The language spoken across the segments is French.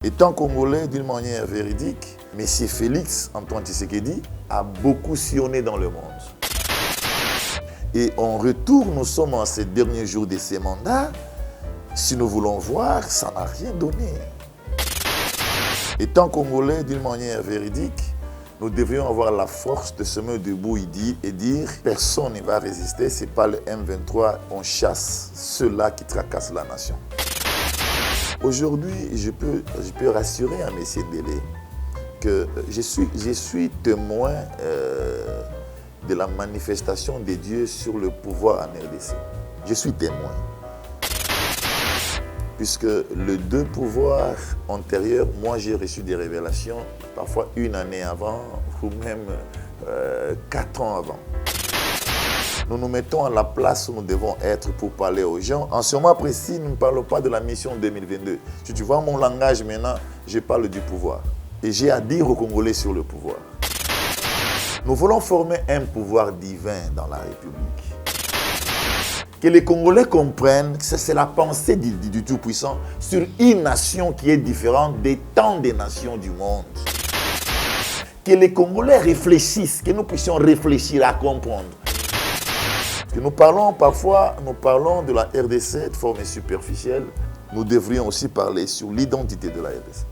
Étant congolais d'une manière véridique, M. Félix Antoine Tshisekedi a beaucoup sillonné dans le monde. Et en retour, nous sommes en ces derniers jours de ces mandats. Si nous voulons voir, ça n'a rien donné. Étant congolais d'une manière véridique, nous devrions avoir la force de se mettre debout et dire personne ne va résister, ce n'est pas le M23, on chasse ceux-là qui tracassent la nation. Aujourd'hui, je peux rassurer à M. Ndélé que je suis témoin de la manifestation de Dieu sur le pouvoir en RDC. Je suis témoin. Puisque les deux pouvoirs antérieurs, moi j'ai reçu des révélations, parfois une année avant ou même 4 ans avant. Nous nous mettons à la place où nous devons être pour parler aux gens. En ce moment précis, nous ne parlons pas de la mission 2022. Si tu vois mon langage maintenant, je parle du pouvoir. Et j'ai à dire aux Congolais sur le pouvoir. Nous voulons former un pouvoir divin dans la République. Que les Congolais comprennent que c'est la pensée du Tout-Puissant sur une nation qui est différente de tant de nations du monde. Que les Congolais réfléchissent, que nous puissions réfléchir à comprendre. Que nous parlons parfois, de la RDC de forme superficielle, nous devrions aussi parler sur l'identité de la RDC.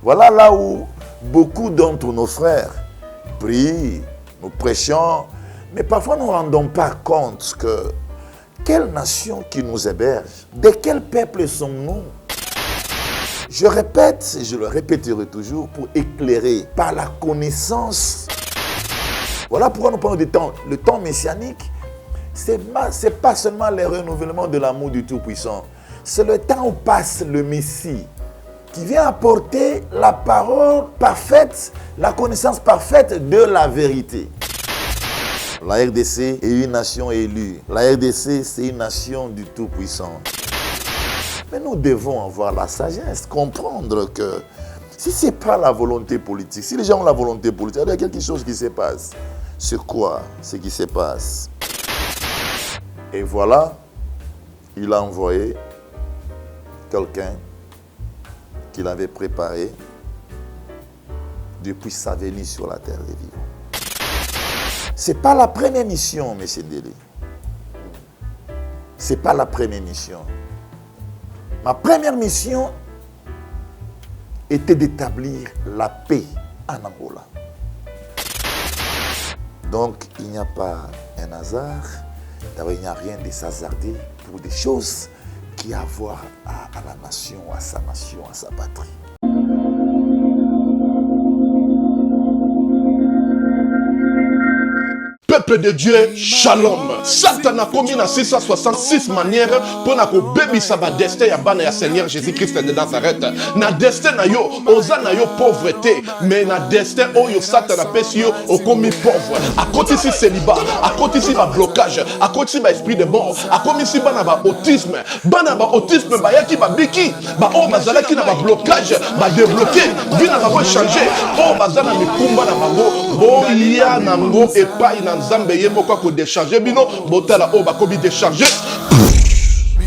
Voilà là où beaucoup d'entre nos frères prient, nous prêchons, mais parfois nous ne nous rendons pas compte que quelle nation qui nous héberge, de quel peuple sommes-nous? Je répète et je le répéterai toujours pour éclairer par la connaissance. Voilà pourquoi nous parlons du temps. Le temps messianique, ce n'est pas seulement le renouvellement de l'amour du Tout-Puissant. C'est le temps où passe le Messie, qui vient apporter la parole parfaite, la connaissance parfaite de la vérité. La RDC est une nation élue. La RDC, c'est une nation du Tout-Puissant. Mais nous devons avoir la sagesse, comprendre que si ce n'est pas la volonté politique, si les gens ont la volonté politique, il y a quelque chose qui se passe. C'est quoi ce qui se passe? Et voilà, il a envoyé quelqu'un qu'il avait préparé depuis sa venue sur la terre des vivants. Ce n'est pas la première mission, M. Ndélé. Ce n'est pas la première mission. Ma première mission était d'établir la paix en Angola. Donc, il n'y a pas un hasard, il n'y a rien de hasardé pour des choses qui ont à voir à la nation, à sa patrie. Peuple de Dieu, shalom. Satan a commis dans 666 manières pour que bébé sa destin ya bana ya Seigneur Jésus-Christ de Nazareth. Na destin na yo, oza na yo pauvreté, mais na destin oyo Satan a pesi yo au commis pauvre. À côté si célibat, à côté si ba blocage, à côté si ba esprit de mort, à côté si bana ba autisme ba yaki ba biki, ba o bazala ki na ba blocage, ba débloquer, bina ba changer, o bazala mikumba na bango, bo ya na ngo epai na Nzambe ye moko ko décharger bino botala o bakobi décharger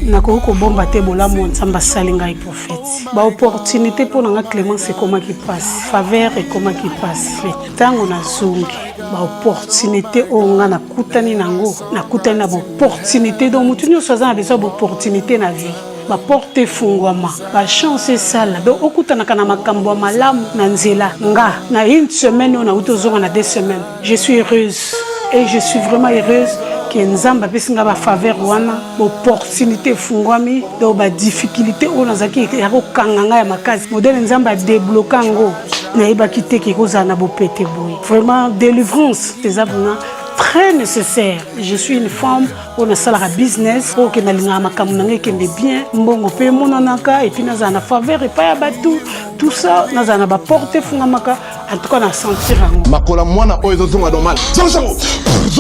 nakoko ko bomba te bolamo Nzambe salinga et prophète ba opportunité pour nga Clémence comment qui passe faveur et comment qui passe tango na zungi ba opportunité o nga na kutani nango na kutani na opportunité donc mutu nyo soza na besoin d'opportunité na vie ba porte fungwama ba chance sala donc okutana kana makambo malamu na nzela nga na une semaine on a utozonga na 2 semaines je suis heureuse. Et je suis vraiment heureuse que Nzamba pesinga ba faveur wana, opportunité fungwami, donc ba difficulté on azaki ya ko kanganga ya makazi. Modèle Nzamba débloquer ngo na iba kité ki koza na bo pété boy. Vraiment délivrance des avuna très nécessaire. Je suis une femme on a salara business pour que na linga makamu nanga kende bien, mbongo pe monanaka et puis na za na faveur et pas ya batu. Tout ça na za na ba porter fungamaka en tout cas na sentir ngo. makola mwana oyo zonga normal. Zongo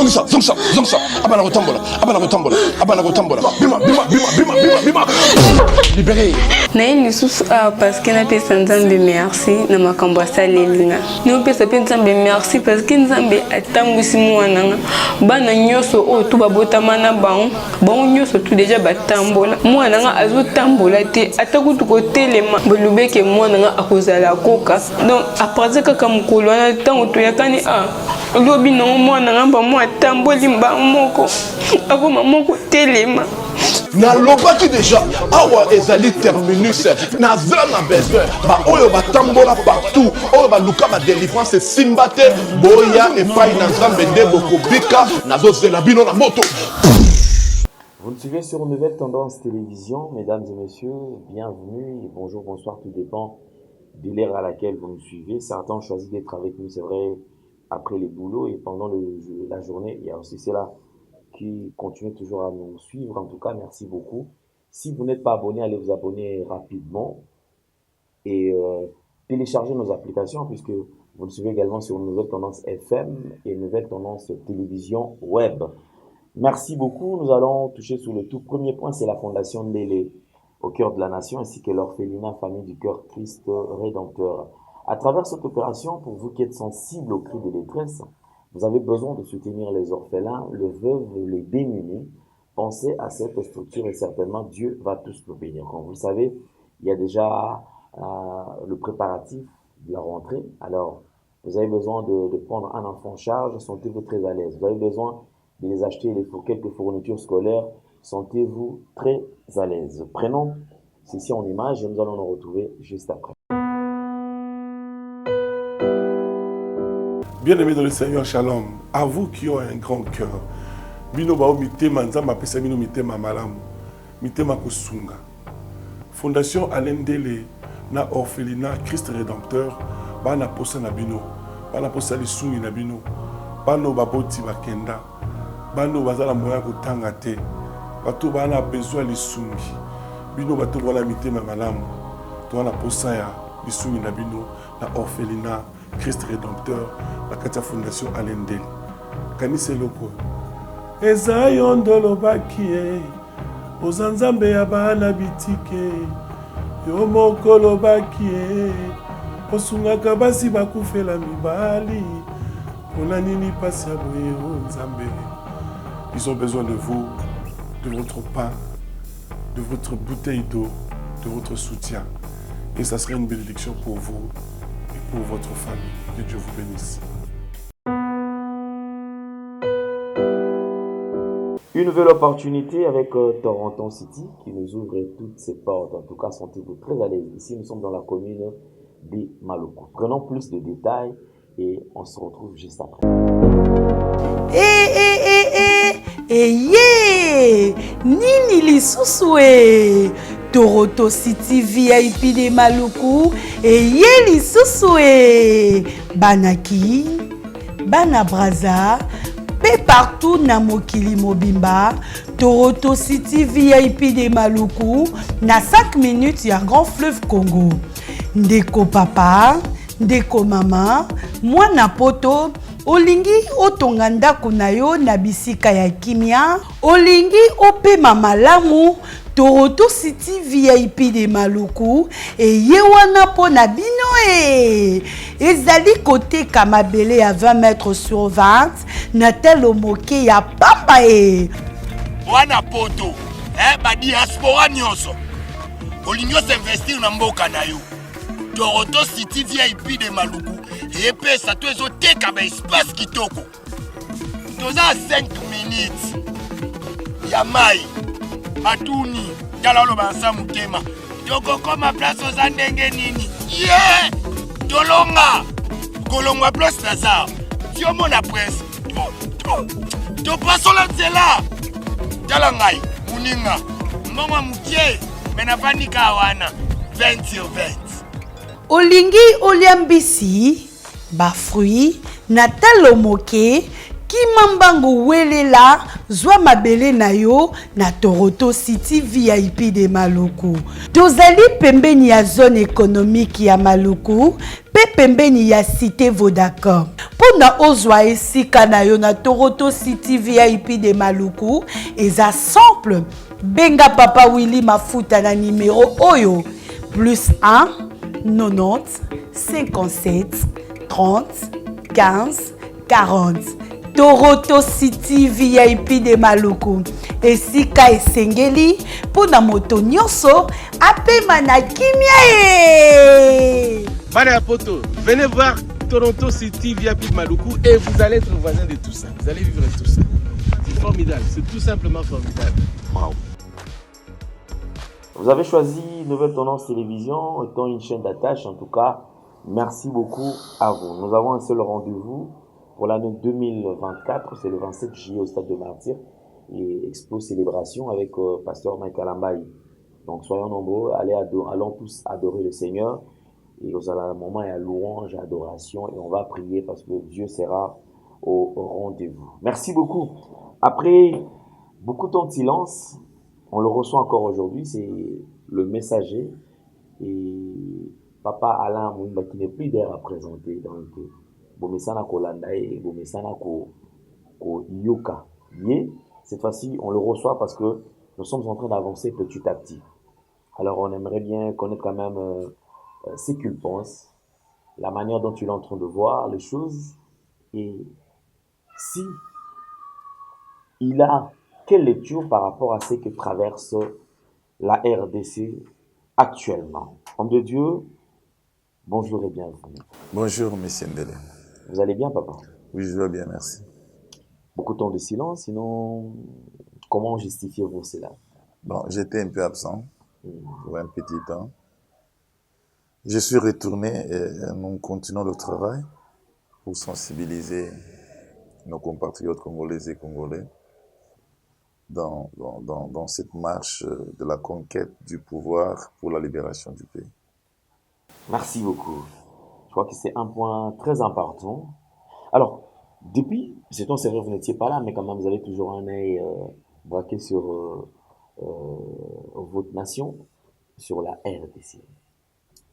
zongsa. Abana rotambola. Bima. Libéré. Naïli sous parce que n'a pas Nzambe merci na makambo salelinga. Nous pesa Nzambe merci parce que Nzambe atambusi mwana bana nyoso o to babota mana bon nyoso tout déjà batambola. Mwana nga azo tambola te atakutu ko telema bolubeke mwana nga akozala koka. Donc à partir que comme kolwana tango to yakani lobi no mwana nga ba mo atamboli mba moko. Akoma moko telema. Na lobaki déjà awa ezali terminus na zana besoin ba oyo batambola partout oyo ba luka ba délivrance simbate boya et pai na Nzambe nde bokobika nazo zela bino na moto. Vous le suivez sur Nouvelle Tendance Télévision, mesdames et messieurs, bienvenue et bonjour, bonsoir, tout dépend de l'ère à laquelle vous nous suivez. Certains ont choisi d'être avec nous, c'est vrai, après les boulots et pendant la journée, il y a aussi cela qui continue toujours à nous suivre. En tout cas, merci beaucoup. Si vous n'êtes pas abonné, allez vous abonner rapidement et télécharger nos applications puisque vous le suivez également sur Nouvelle Tendance FM et Nouvelle Tendance Télévision Web. Merci beaucoup. Nous allons toucher sur le tout premier point, c'est la fondation Ndélé au cœur de la nation ainsi que l'orphelinat Famille du Cœur Christ Rédempteur. À travers cette opération, pour vous qui êtes sensibles aux cris de détresse, vous avez besoin de soutenir les orphelins, les veuves, les démunis. Pensez à cette structure et certainement Dieu va tous nous bénir. Comme vous le savez, il y a déjà le préparatif de la rentrée. Alors, vous avez besoin de prendre un enfant en charge, sentez-vous très à l'aise. Vous avez besoin de les acheter quelques fournitures scolaires, sentez-vous très à l'aise. Prenons ceci en image et nous allons nous retrouver juste après. Bien-aimés dans le Seigneur, shalom. À vous qui ont un grand cœur, bino bao mitema nzamba pesa bino mitema malamu, mitema kusunga. Fondation Alain Ndélé na orphelinat Christ Rédempteur, bana posa na bino, bana posa lisungi na bino, bano baboti bakenda, bano bazala moya kotanga te, bato bana besoin lisungi, bino bato wala mitema malamu, to wana posa ya lisungi na bino na orphelinat Christ Rédempteur, la Katia Fondation Alain Ndélé. Kanise loko. Eza yondolo bakie, ozanzambe ya bana bitike, yo mokolo bakie, osungaka basi bakufela mibali, pona nini pasi ya boye nzambe. Ils ont besoin de vous, de votre pain, de votre bouteille d'eau, de votre soutien. Et ça serait une bénédiction pour vous et pour votre famille. Que Dieu vous bénisse. Une nouvelle opportunité avec Toronto City qui nous ouvre toutes ses portes. En tout cas, sentez-vous très à l'aise. Ici, nous sommes dans la commune de Maloko. Prenons plus de détails et on se retrouve juste après. Nini lisusu Toronto City VIP de Maluku lisusu banaki bana braza pe partout na mokili mobimba. Toronto City VIP de Maluku na 5 minutes ya Grand Fleuve Congo. Ndeko papa, ndeko mama, mwana poto olingi otonga ndako na yo na bisika ya kimia, olingi opema malamu. Toronto City VIP de Maluku wana po na bino ezali kote kamabele à 20 mètres sur 20 na telo moke ya pamba wana poto ba diaspora nyonso olingi investir na mboka na yo. Toronto City VIP de Maluku epesa to ezoteka ba espace kitoko toza 5 minutes ya mai atuni tala lo bansa mutema tokokoma place oza ndenge nini tolonga kolongwa place naza tiomona presse topasola nzela tala ngai muninga mbongo mukie menafandika wana 20 sur 20 olingi oliambisi ba fruit na talo moke kimambango welela zwa mabele na yo na Toronto City VIP de Maluku. Tozali pembeni ya zone économique ya Maluku, pe pembeni ya cité Vodacom. Pona ozwa esika na yo na Toronto City VIP de Maluku, eza simple. Benga Papa Willy Mafuta na numéro oyo +1 90 57 30 15 40. Toronto City VIP de Maluku. Esika esengeli pona moto nyonso apema na kimia e. Bana poto, venez voir Toronto City VIP de Maluku et vous allez être voisin de tout ça. Vous allez vivre tout ça. C'est formidable, c'est tout simplement formidable. Wow. Vous avez choisi Nouvelle Tendance Télévision étant une chaîne d'attache. En tout cas, merci beaucoup à vous. Nous avons un seul rendez-vous pour l'année 2024. C'est le 27 juillet au Stade de Martyrs et Expo Célébration avec Pasteur Michael Ambaï. Donc soyons nombreux, allons tous adorer le Seigneur. Et au moment, il y a louange, adoration et on va prier parce que Dieu sera au rendez-vous. Merci beaucoup. Après beaucoup de temps de silence, on le reçoit encore aujourd'hui, c'est le messager et Papa Alain Moumba qui n'est plus d'air à présenter. Donc, Bomesana Kolandae, Bomesana Ko Yoka. Cette fois-ci, on le reçoit parce que nous sommes en train d'avancer petit à petit. Alors, on aimerait bien connaître quand même ce qu'il pense, la manière dont il est en train de voir les choses et si il a quelle lecture par rapport à ce que traverse la RDC actuellement. Homme de Dieu, bonjour et bienvenue. Bonjour, monsieur Ndele. Vous allez bien, papa? Oui, je vais bien, merci. Beaucoup de temps de silence, sinon, comment justifiez-vous cela? Bon, j'étais un peu absent pour un petit temps. Je suis retourné et nous continuons le travail pour sensibiliser nos compatriotes congolais et congolais dans cette marche de la conquête du pouvoir pour la libération du pays. Merci beaucoup. Je crois que c'est un point très important. Alors, depuis, c'est vrai, vous n'étiez pas là, mais quand même, vous avez toujours un œil braqué sur votre nation, sur la RDC.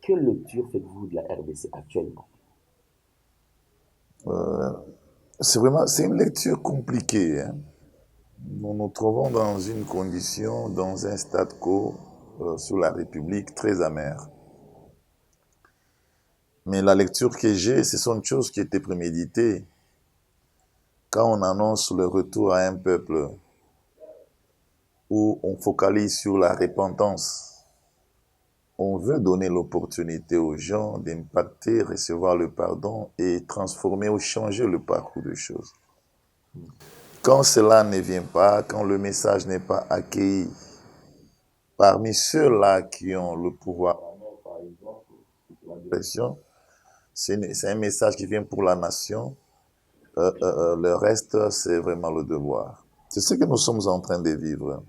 Quelle lecture faites-vous de la RDC actuellement? C'est une lecture compliquée. Hein? Nous nous trouvons dans une condition, dans un statu quo sur la République très amer. Mais la lecture que j'ai, ce sont des choses qui étaient préméditées. Quand on annonce le retour à un peuple où on focalise sur la repentance, on veut donner l'opportunité aux gens d'impacter, recevoir le pardon et transformer ou changer le parcours des choses. Quand cela ne vient pas, quand le message n'est pas accueilli parmi ceux-là qui ont le pouvoir, par exemple, c'est un message qui vient pour la nation. Le reste, c'est vraiment le devoir. C'est ce que nous sommes en train de vivre.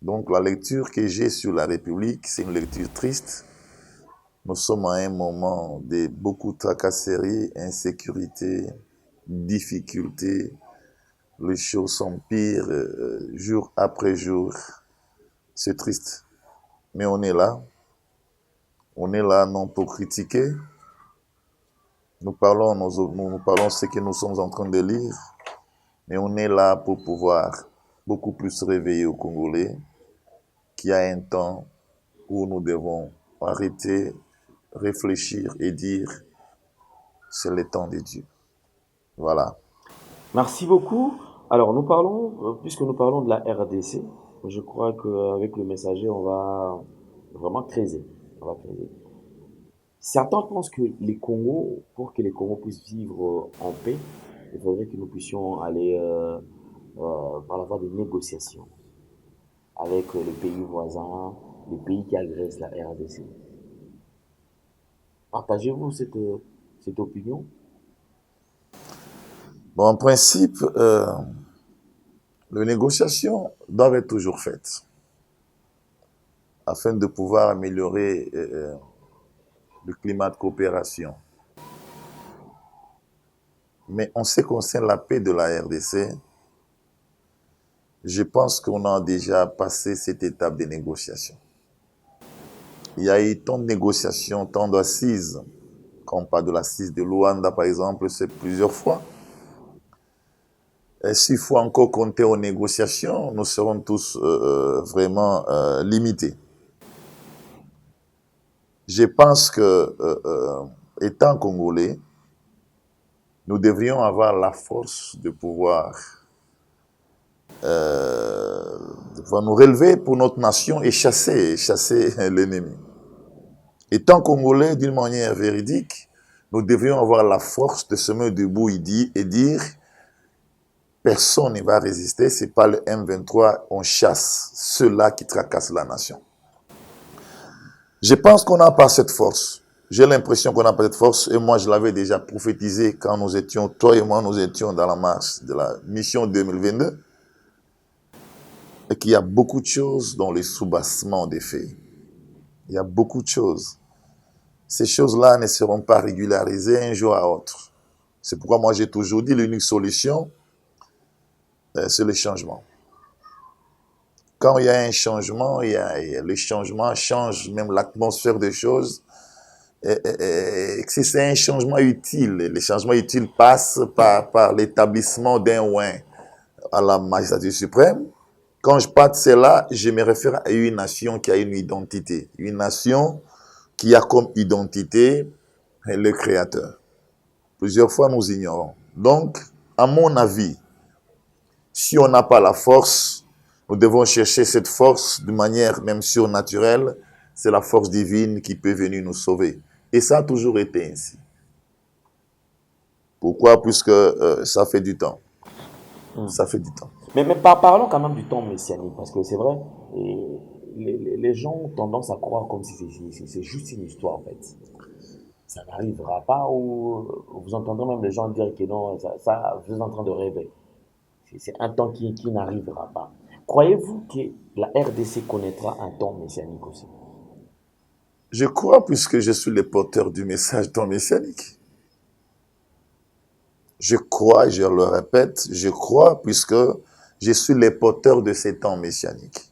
Donc la lecture que j'ai sur la République, c'est une lecture triste. Nous sommes à un moment de beaucoup de tracasseries, insécurité, difficultés. Les choses s'empirent jour après jour. C'est triste. Mais on est là. On est là non pour critiquer. Nous parlons ce que nous sommes en train de lire. Mais on est là pour pouvoir beaucoup plus réveiller aux Congolais qu'il y a un temps où nous devons arrêter, réfléchir et dire c'est le temps de Dieu. Voilà. Merci beaucoup. Alors, puisque nous parlons de la RDC, je crois qu'avec le messager, on va vraiment creuser. Certains pensent que pour que les Congos puissent vivre en paix, il faudrait que nous puissions aller par la voie des négociations avec les pays voisins, les pays qui agressent la RDC. Partagez-vous cette opinion? Bon, en principe, les négociations doivent être toujours faites afin de pouvoir améliorer le climat de coopération. Mais en ce qui concerne la paix de la RDC, je pense qu'on a déjà passé cette étape de négociation. Il y a eu tant de négociations, tant d'assises Quand on parle de l'assise de Luanda, par exemple, c'est plusieurs fois. Et s'il faut encore compter aux négociations, nous serons tous vraiment limités. Je pense que, étant Congolais, nous devrions avoir la force de pouvoir nous relever pour notre nation et chasser l'ennemi. Étant Congolais d'une manière véridique, nous devrions avoir la force de se mettre debout et dire personne ne va résister, ce n'est pas le M23, on chasse ceux-là qui tracassent la nation. Je pense qu'on n'a pas cette force. J'ai l'impression qu'on n'a pas cette force et moi je l'avais déjà prophétisé quand nous étions, toi et moi, nous étions dans la marche de la mission 2022 et qu'il y a beaucoup de choses dans les soubassements des faits. Il y a beaucoup de choses. Ces choses-là ne seront pas régularisées un jour à l'autre. C'est pourquoi moi j'ai toujours dit l'unique solution, c'est le changement. Quand il y a un changement, le changement change même l'atmosphère des choses. Et si c'est un changement utile, le changement utile passe par l'établissement d'un ouin à la magistrature suprême. Quand je parle de cela, je me réfère à une nation qui a une identité. Une nation qui a comme identité le Créateur. Plusieurs fois, nous ignorons. Donc, à mon avis, si on n'a pas la force, nous devons chercher cette force de manière même surnaturelle. C'est la force divine qui peut venir nous sauver. Et ça a toujours été ainsi. Pourquoi? Puisque ça fait du temps. Ça fait du temps. Mais parlons quand même du temps messianique, parce que c'est vrai, les gens ont tendance à croire comme si c'est juste une histoire, en fait. Ça n'arrivera pas, ou vous entendrez même les gens dire que non, ça vous êtes en train de rêver. C'est un temps qui n'arrivera pas. Croyez-vous que la RDC connaîtra un temps messianique aussi? Je crois, puisque je suis le porteur du message temps messianique. Je crois, je le répète, je crois, puisque je suis le porteur de ces temps messianiques.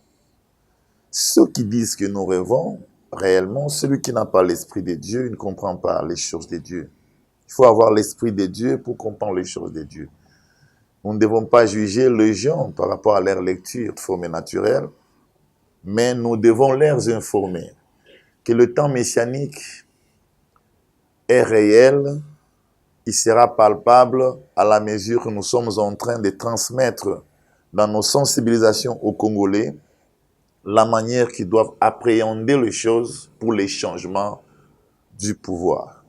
Ceux qui disent que nous rêvons, réellement, celui qui n'a pas l'esprit de Dieu, il ne comprend pas les choses de Dieu. Il faut avoir l'esprit de Dieu pour comprendre les choses de Dieu. Nous ne devons pas juger les gens par rapport à leur lecture de forme naturelle, mais nous devons les informer que le temps messianique est réel, il sera palpable à la mesure que nous sommes en train de transmettre dans nos sensibilisations aux Congolais la manière qu'ils doivent appréhender les choses pour les changements du pouvoir.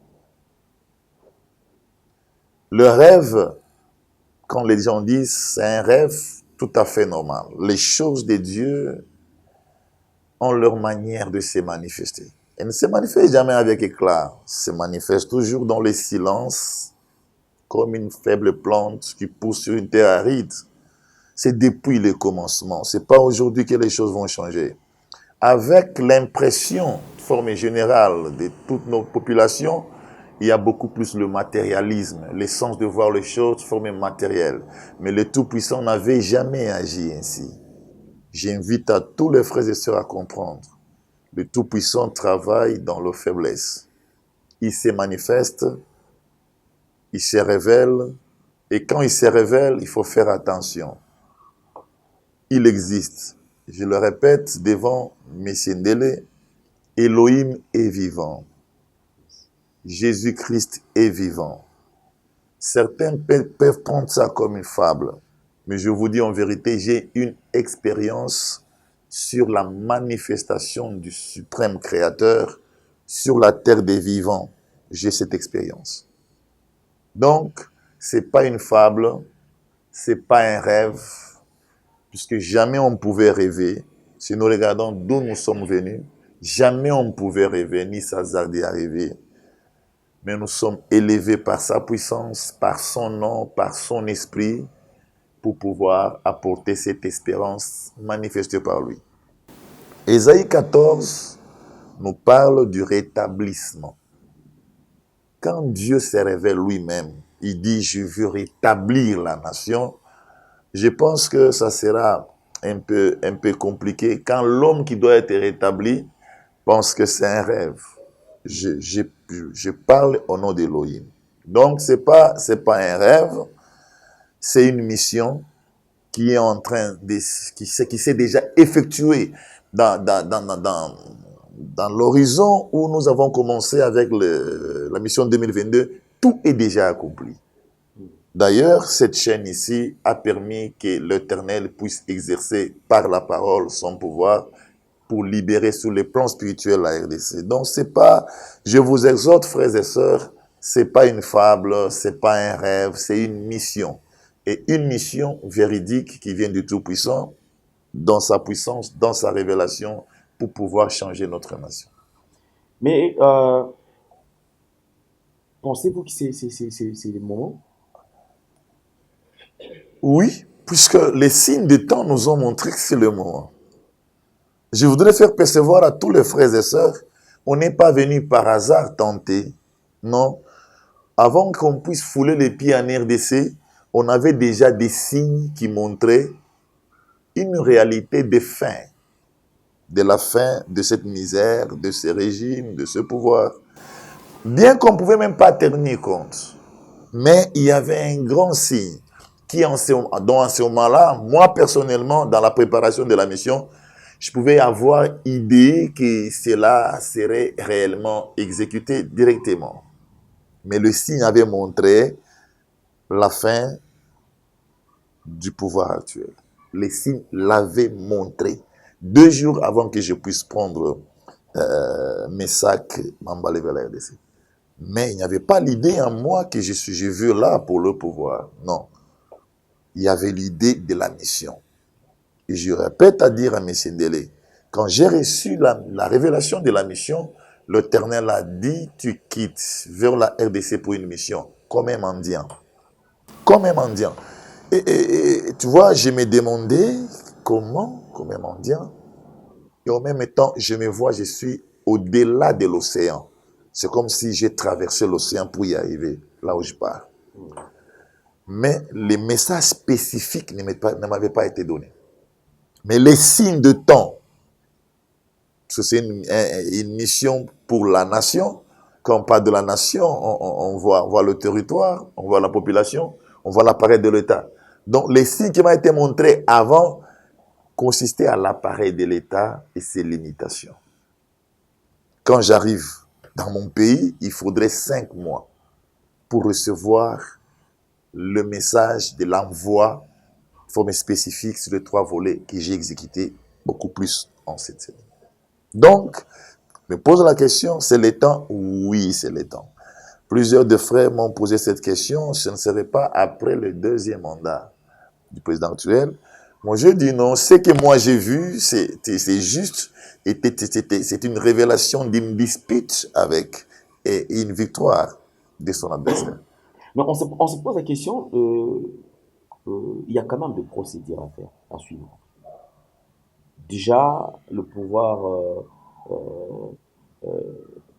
Le rêve, quand les gens disent c'est un rêve tout à fait normal. Les choses de Dieu ont leur manière de se manifester. Elles ne se manifestent jamais avec éclat, se manifestent toujours dans le silence, comme une faible plante qui pousse sur une terre aride. C'est depuis le commencement. Ce n'est pas aujourd'hui que les choses vont changer. Avec l'impression, de forme générale, de toutes nos populations, il y a beaucoup plus le matérialisme, le sens de voir les choses de forme matérielle. Mais le Tout-Puissant n'avait jamais agi ainsi. J'invite à tous les frères et sœurs à comprendre. Le Tout-Puissant travaille dans leur faiblesse. Il se manifeste, il se révèle, et quand il se révèle, il faut faire attention. Il existe. Je le répète devant Messie Ndele, Elohim est vivant. Jésus-Christ est vivant. Certains peuvent prendre ça comme une fable, mais je vous dis en vérité, j'ai une expérience sur la manifestation du suprême créateur sur la terre des vivants. J'ai cette expérience. Donc, ce n'est pas une fable, ce n'est pas un rêve, puisque jamais on pouvait rêver. Si nous regardons d'où nous sommes venus, jamais on pouvait rêver, ni s'hasarder à rêver. Mais nous sommes élevés par sa puissance, par son nom, par son esprit, pour pouvoir apporter cette espérance manifestée par lui. Ésaïe 14 nous parle du rétablissement. Quand Dieu se révèle lui-même, il dit « Je veux rétablir la nation », je pense que ça sera un peu compliqué quand l'homme qui doit être rétabli pense que c'est un rêve. je parle au nom d'Elohim. Donc, c'est pas un rêve, c'est une mission qui est en train qui s'est déjà effectuée dans l'horizon où nous avons commencé avec la mission 2022. Tout est déjà accompli. D'ailleurs, cette chaîne ici a permis que l'Éternel puisse exercer par la parole son pouvoir pour libérer sur le plan spirituel la RDC. Donc, c'est pas, je vous exhorte, frères et sœurs, c'est pas une fable, c'est pas un rêve, c'est une mission. Et une mission véridique qui vient du Tout-Puissant, dans sa puissance, dans sa révélation, pour pouvoir changer notre nation. Mais pensez-vous que c'est le moment? Oui, puisque les signes des temps nous ont montré que c'est le moment. Je voudrais faire percevoir à tous les frères et sœurs, on n'est pas venu par hasard tenter, non. Avant qu'on puisse fouler les pieds en RDC, on avait déjà des signes qui montraient une réalité de fin, de la fin de cette misère, de ce régime, de ce pouvoir. Bien qu'on ne pouvait même pas tenir compte, mais il y avait un grand signe qui, en ce moment-là, moi personnellement, dans la préparation de la mission, je pouvais avoir idée que cela serait réellement exécuté directement. Mais le signe avait montré la fin du pouvoir actuel. Les signes l'avaient montré 2 jours avant que je puisse prendre mes sacs, m'emballer vers la RDC. Mais il n'y avait pas l'idée en moi que j'ai vu là pour le pouvoir. Non. Il y avait l'idée de la mission. Et je répète à dire à M. Ndele, quand j'ai reçu la révélation de la mission, l'Éternel a dit, tu quittes vers la RDC pour une mission, comme un mendiant. Comme un mendiant. Et tu vois, je me demandais comment, comme un mendiant. Et en même temps, je me vois, je suis au-delà de l'océan. C'est comme si j'ai traversé l'océan pour y arriver, là où je pars. Mais les messages spécifiques ne m'avaient pas été donnés. Mais les signes de temps, parce que c'est une mission pour la nation. Quand on parle de la nation, on voit le territoire, on voit la population, on voit l'appareil de l'État. Donc les signes qui m'ont été montrés avant consistaient à l'appareil de l'État et ses limitations. Quand j'arrive dans mon pays, il faudrait 5 mois pour recevoir le message de l'envoi forme spécifique sur les 3 volets que j'ai exécutés beaucoup plus en cette semaine. Donc, je me pose la question, c'est le temps? Oui, c'est le temps. Plusieurs de frères m'ont posé cette question, ce ne serait pas après le 2e mandat du président actuel. Moi, je dis non, ce que moi j'ai vu, c'est juste, c'est une révélation d'une dispute avec et une victoire de son adversaire. Mais on se pose la question, il y a quand même des procédures à faire, à suivre. Déjà, le pouvoir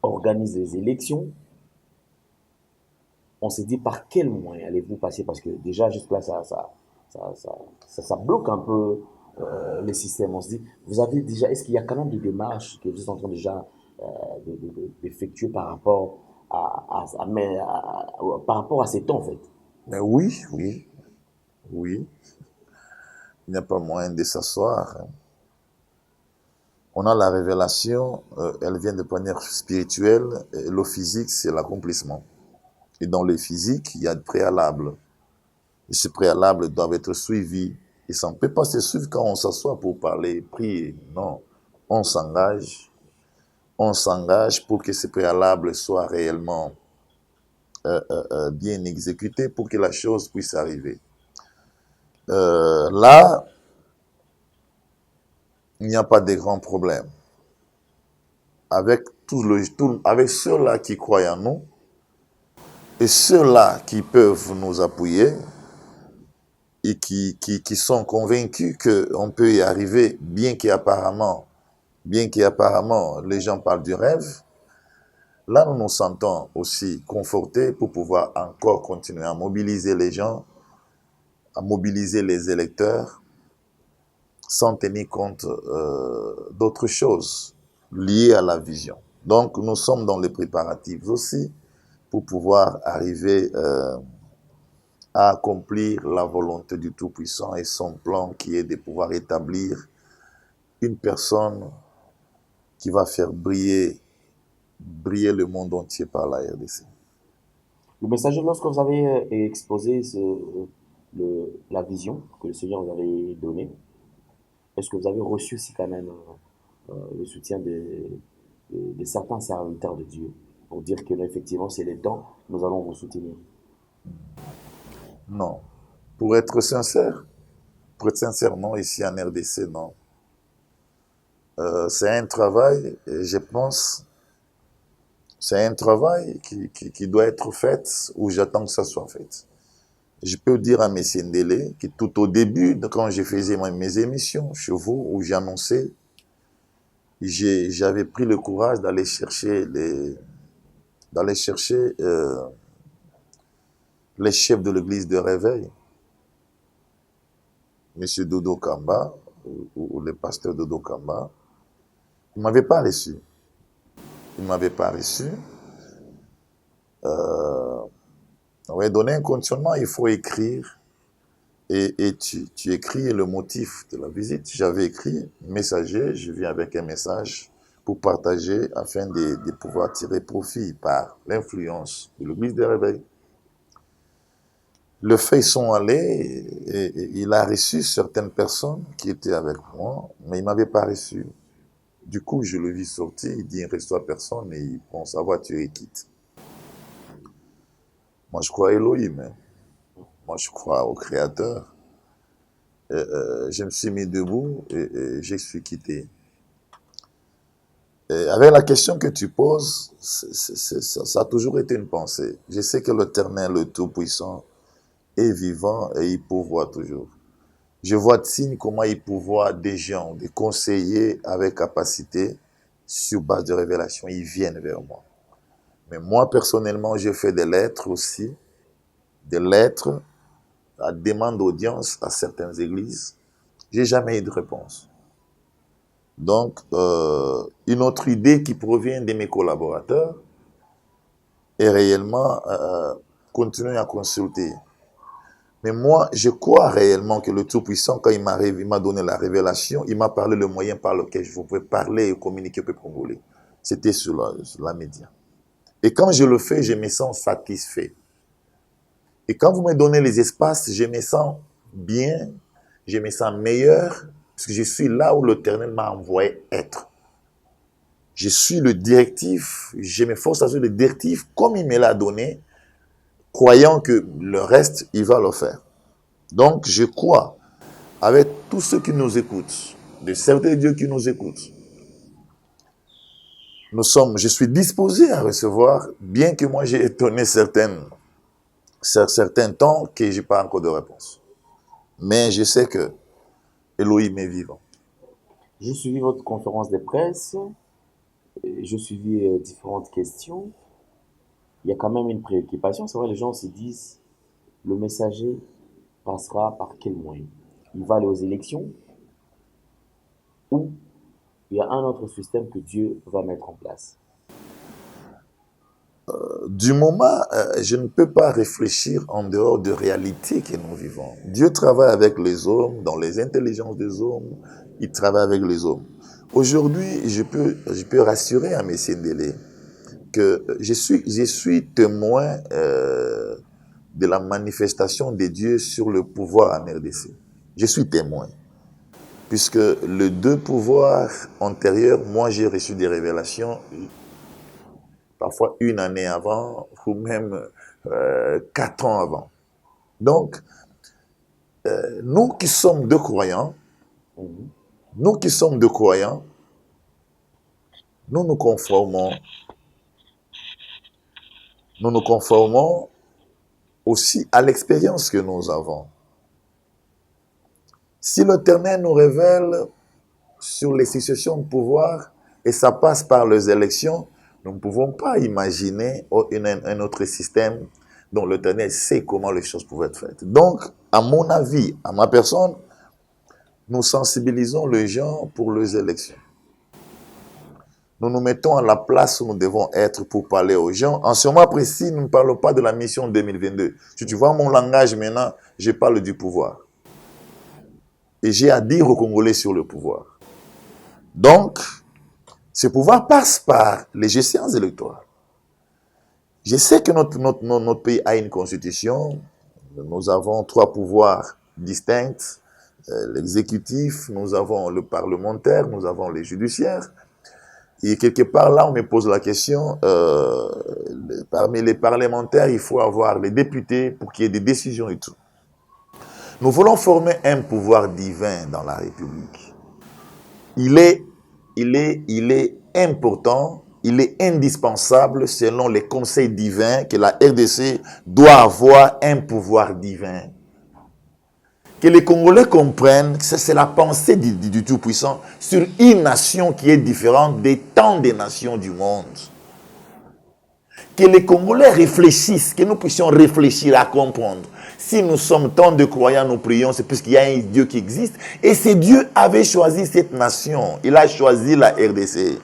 organise les élections. On s'est dit par quel moyen allez-vous passer, parce que déjà, jusque là, ça bloque un peu le système. On se dit, vous avez déjà, est-ce qu'il y a quand même des démarches que vous êtes en train déjà d'effectuer par rapport par rapport à ces temps, en fait? Mais oui. Il n'y a pas moyen de s'asseoir. On a la révélation, elle vient de manière spirituelle, et le physique, c'est l'accomplissement. Et dans le physique, il y a des préalables. Et ces préalables doivent être suivis. Et ça ne peut pas se suivre quand on s'assoit pour parler, prier. Non, on s'engage pour que ces préalables soient réellement bien exécutés pour que la chose puisse arriver. Là, il n'y a pas de grands problèmes. Avec avec ceux-là qui croient en nous et ceux-là qui peuvent nous appuyer et qui sont convaincus qu'on peut y arriver, bien qu'apparemment les gens parlent du rêve, là nous nous sentons aussi confortés pour pouvoir encore continuer à mobiliser les gens, à mobiliser les électeurs, sans tenir compte d'autres choses liées à la vision. Donc, nous sommes dans les préparatifs aussi pour pouvoir arriver à accomplir la volonté du Tout-Puissant et son plan qui est de pouvoir établir une personne qui va faire briller le monde entier par la RDC. Le messager, lorsque vous avez exposé la vision que le Seigneur vous avait donnée, est-ce que vous avez reçu aussi quand même le soutien de certains serviteurs de Dieu pour dire que là, effectivement, c'est le temps, nous allons vous soutenir? Non. Pour être sincère, non, ici en RDC, non. C'est un travail, et je pense, c'est un travail qui doit être fait où j'attends que ça soit fait. Je peux dire à M. Ndele que tout au début, quand je faisais mes émissions chez vous, où j'annonçais, j'avais pris le courage d'aller chercher les chefs de l'église de réveil, M. Dodo Kamba, ou le pasteur Dodo Kamba. Il ne m'avait pas reçu. Il ne m'avait pas reçu. On va donner un conditionnement, il faut écrire. Et tu écris le motif de la visite. J'avais écrit messager, je viens avec un message pour partager afin de pouvoir tirer profit par l'influence de l'église de réveil. Les faits sont allés et il a reçu certaines personnes qui étaient avec moi, mais il ne m'avait pas reçu. Du coup, je le vis sortir, il dit il ne reçoit personne et il prend sa voiture et quitte. Moi, je crois à Elohim. Hein. Moi, je crois au Créateur. Je me suis mis debout et je suis quitté. Et avec la question que tu poses, ça a toujours été une pensée. Je sais que l'Éternel, le Tout-Puissant, est vivant et il pourvoit toujours. Je vois de signes comment il pourvoit des gens, des conseillers avec capacité, sur base de révélation, ils viennent vers moi. Mais moi, personnellement, je fais des lettres aussi, des lettres à demande d'audience à certaines églises. J'ai jamais eu de réponse. Donc, une autre idée qui provient de mes collaborateurs est réellement continuer à consulter. Mais moi, je crois réellement que le Tout-Puissant, quand il m'a donné la révélation, il m'a parlé le moyen par lequel je pouvais parler et communiquer au peuple congolais. C'était sur la média. Et quand je le fais, je me sens satisfait. Et quand vous me donnez les espaces, je me sens bien, je me sens meilleur, parce que je suis là où l'Éternel m'a envoyé être. Je suis le directif, je me force à suivre le directif comme il me l'a donné, croyant que le reste, il va le faire. Donc, je crois, avec tous ceux qui nous écoutent, de serviteurs de Dieu qui nous écoutent, je suis disposé à recevoir, bien que moi j'ai étonné certains temps que je n'ai pas encore de réponse. Mais je sais que Elohim est vivant. J'ai suivi votre conférence de presse, j'ai suivi différentes questions. Il y a quand même une préoccupation. C'est vrai, les gens se disent, le messager passera par quel moyen? Il va aller aux élections ou il y a un autre système que Dieu va mettre en place? Du moment, je ne peux pas réfléchir en dehors de réalité que nous vivons. Dieu travaille avec les hommes, dans les intelligences des hommes, il travaille avec les hommes. Aujourd'hui, je peux rassurer à M. Ndele que je suis témoin de la manifestation de Dieu sur le pouvoir en RDC. Je suis témoin. Puisque les deux pouvoirs antérieurs, moi j'ai reçu des révélations, parfois une année avant, ou même 4 ans avant. Donc, nous qui sommes deux croyants, nous nous conformons aussi à l'expérience que nous avons. Si l'Éternel nous révèle sur les successions de pouvoir, et ça passe par les élections, nous ne pouvons pas imaginer un autre système dont l'Éternel sait comment les choses pouvaient être faites. Donc, à mon avis, à ma personne, nous sensibilisons les gens pour les élections. nous nous mettons à la place où nous devons être pour parler aux gens. En ce moment précis, nous ne parlons pas de la mission 2022. Si tu vois mon langage maintenant, je parle du pouvoir. Et j'ai à dire aux Congolais sur le pouvoir. Donc, ce pouvoir passe par les échéances électorales. Je sais que notre pays a une constitution. Nous avons 3 pouvoirs distincts. L'exécutif, nous avons le parlementaire, nous avons les judiciaires. Et quelque part là, on me pose la question, parmi les parlementaires, il faut avoir les députés pour qu'il y ait des décisions et tout. Nous voulons former un pouvoir divin dans la République. Il est important, il est indispensable selon les conseils divins que la RDC doit avoir un pouvoir divin. Que les Congolais comprennent que c'est la pensée du Tout-Puissant sur une nation qui est différente de tant de nations du monde. Que les Congolais réfléchissent, que nous puissions réfléchir à comprendre. Si nous sommes tant de croyants, nous prions, c'est parce qu'il y a un Dieu qui existe. Et ce Dieu avait choisi cette nation. Il a choisi la RDC.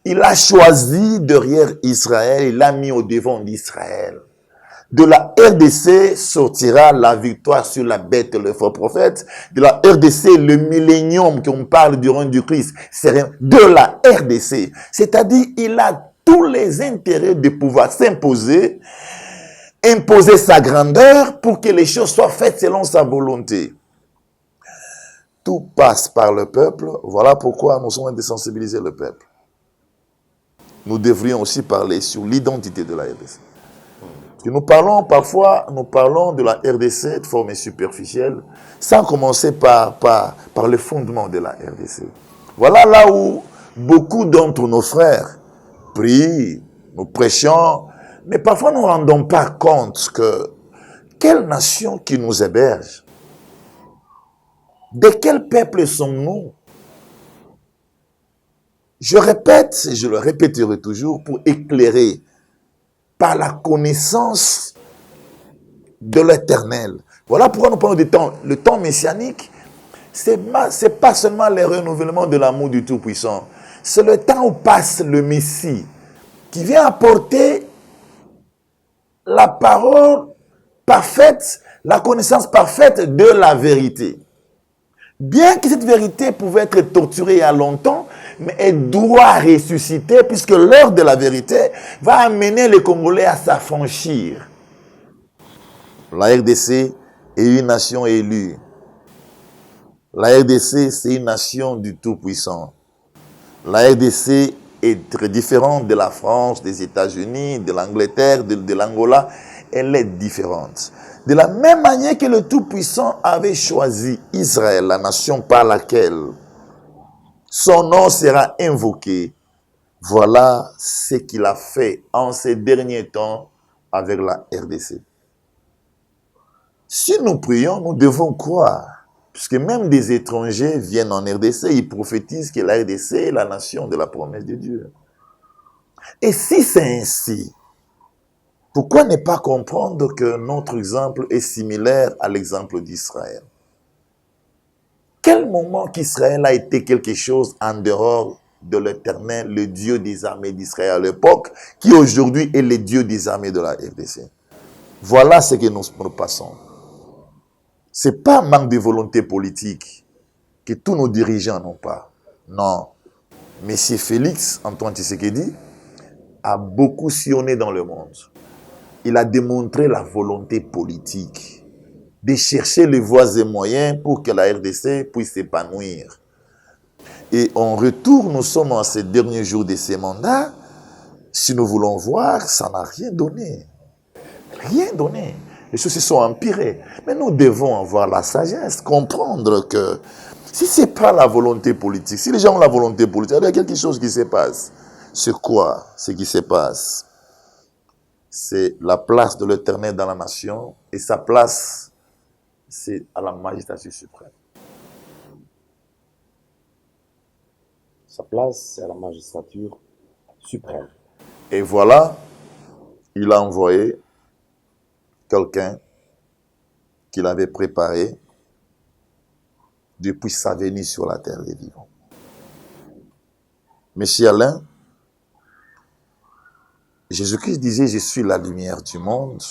Il a choisi derrière Israël, il l'a mis au devant d'Israël. De la RDC sortira la victoire sur la bête, le faux prophète. De la RDC, le millénium qu'on parle du règne du Christ, c'est de la RDC. C'est-à-dire, il a tous les intérêts de pouvoir s'imposer, imposer sa grandeur pour que les choses soient faites selon sa volonté. Tout passe par le peuple. Voilà pourquoi nous sommes désensibiliser le peuple. Nous devrions aussi parler sur l'identité de la RDC. Nous parlons parfois, de la RDC de forme superficielle, sans commencer par le fondement de la RDC. Voilà là où beaucoup d'entre nos frères prient, nous prêchons, mais parfois nous ne nous rendons pas compte que quelle nation qui nous héberge? De quel peuple sommes-nous? Je répète, et je le répéterai toujours pour éclairer par la connaissance de l'Éternel. Voilà pourquoi nous parlons du temps. Le temps messianique, c'est pas seulement le renouvellement de l'amour du Tout-Puissant. C'est le temps où passe le Messie, qui vient apporter la parole parfaite, la connaissance parfaite de la vérité. Bien que cette vérité pouvait être torturée il y a longtemps, mais elle doit ressusciter puisque l'heure de la vérité va amener les Congolais à s'affranchir. La RDC est une nation élue. La RDC, c'est une nation du Tout-Puissant. La RDC est très différente de la France, des États-Unis, de l'Angleterre, de l'Angola. Elle est différente. De la même manière que le Tout-Puissant avait choisi Israël, la nation par laquelle son nom sera invoqué, voilà ce qu'il a fait en ces derniers temps avec la RDC. Si nous prions, nous devons croire, puisque même des étrangers viennent en RDC, ils prophétisent que la RDC est la nation de la promesse de Dieu. Et si c'est ainsi, pourquoi ne pas comprendre que notre exemple est similaire à l'exemple d'Israël? Quel moment qu'Israël a été quelque chose en dehors de l'Éternel, le Dieu des armées d'Israël à l'époque, qui aujourd'hui est le Dieu des armées de la RDC? Voilà ce que nous passons. Ce n'est pas un manque de volonté politique que tous nos dirigeants n'ont pas. Non. Monsieur Félix Antoine Tshisekedi a beaucoup sillonné dans le monde. Il a démontré la volonté politique de chercher les voies et moyens pour que la RDC puisse s'épanouir. Et en retour, nous sommes en ces derniers jours de ces mandats. Si nous voulons voir, ça n'a rien donné. Rien donné. Les choses se sont empirées. Mais nous devons avoir la sagesse, comprendre que si ce n'est pas la volonté politique, si les gens ont la volonté politique, il y a quelque chose qui se passe. C'est quoi ce qui se passe? C'est la place de l'Éternel dans la nation et sa place, c'est à la magistrature suprême. Sa place, c'est à la magistrature suprême. Et voilà, il a envoyé quelqu'un qu'il avait préparé depuis sa venue sur la terre des vivants. Monsieur Alain, Jésus-Christ disait, je suis la lumière du monde.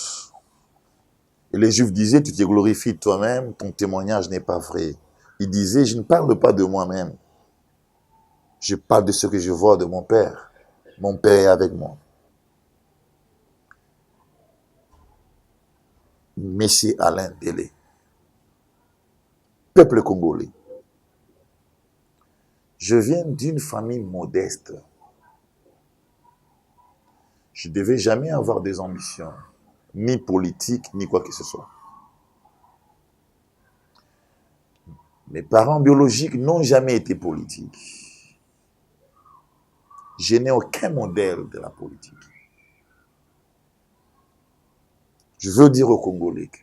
Et les Juifs disaient, tu te glorifies toi-même, ton témoignage n'est pas vrai. Il disait, je ne parle pas de moi-même. Je parle de ce que je vois de mon Père. Mon Père est avec moi. Monsieur Alain Délé, peuple congolais, je viens d'une famille modeste. Je ne devais jamais avoir des ambitions, ni politiques, ni quoi que ce soit. Mes parents biologiques n'ont jamais été politiques. Je n'ai aucun modèle de la politique. Je veux dire aux Congolais que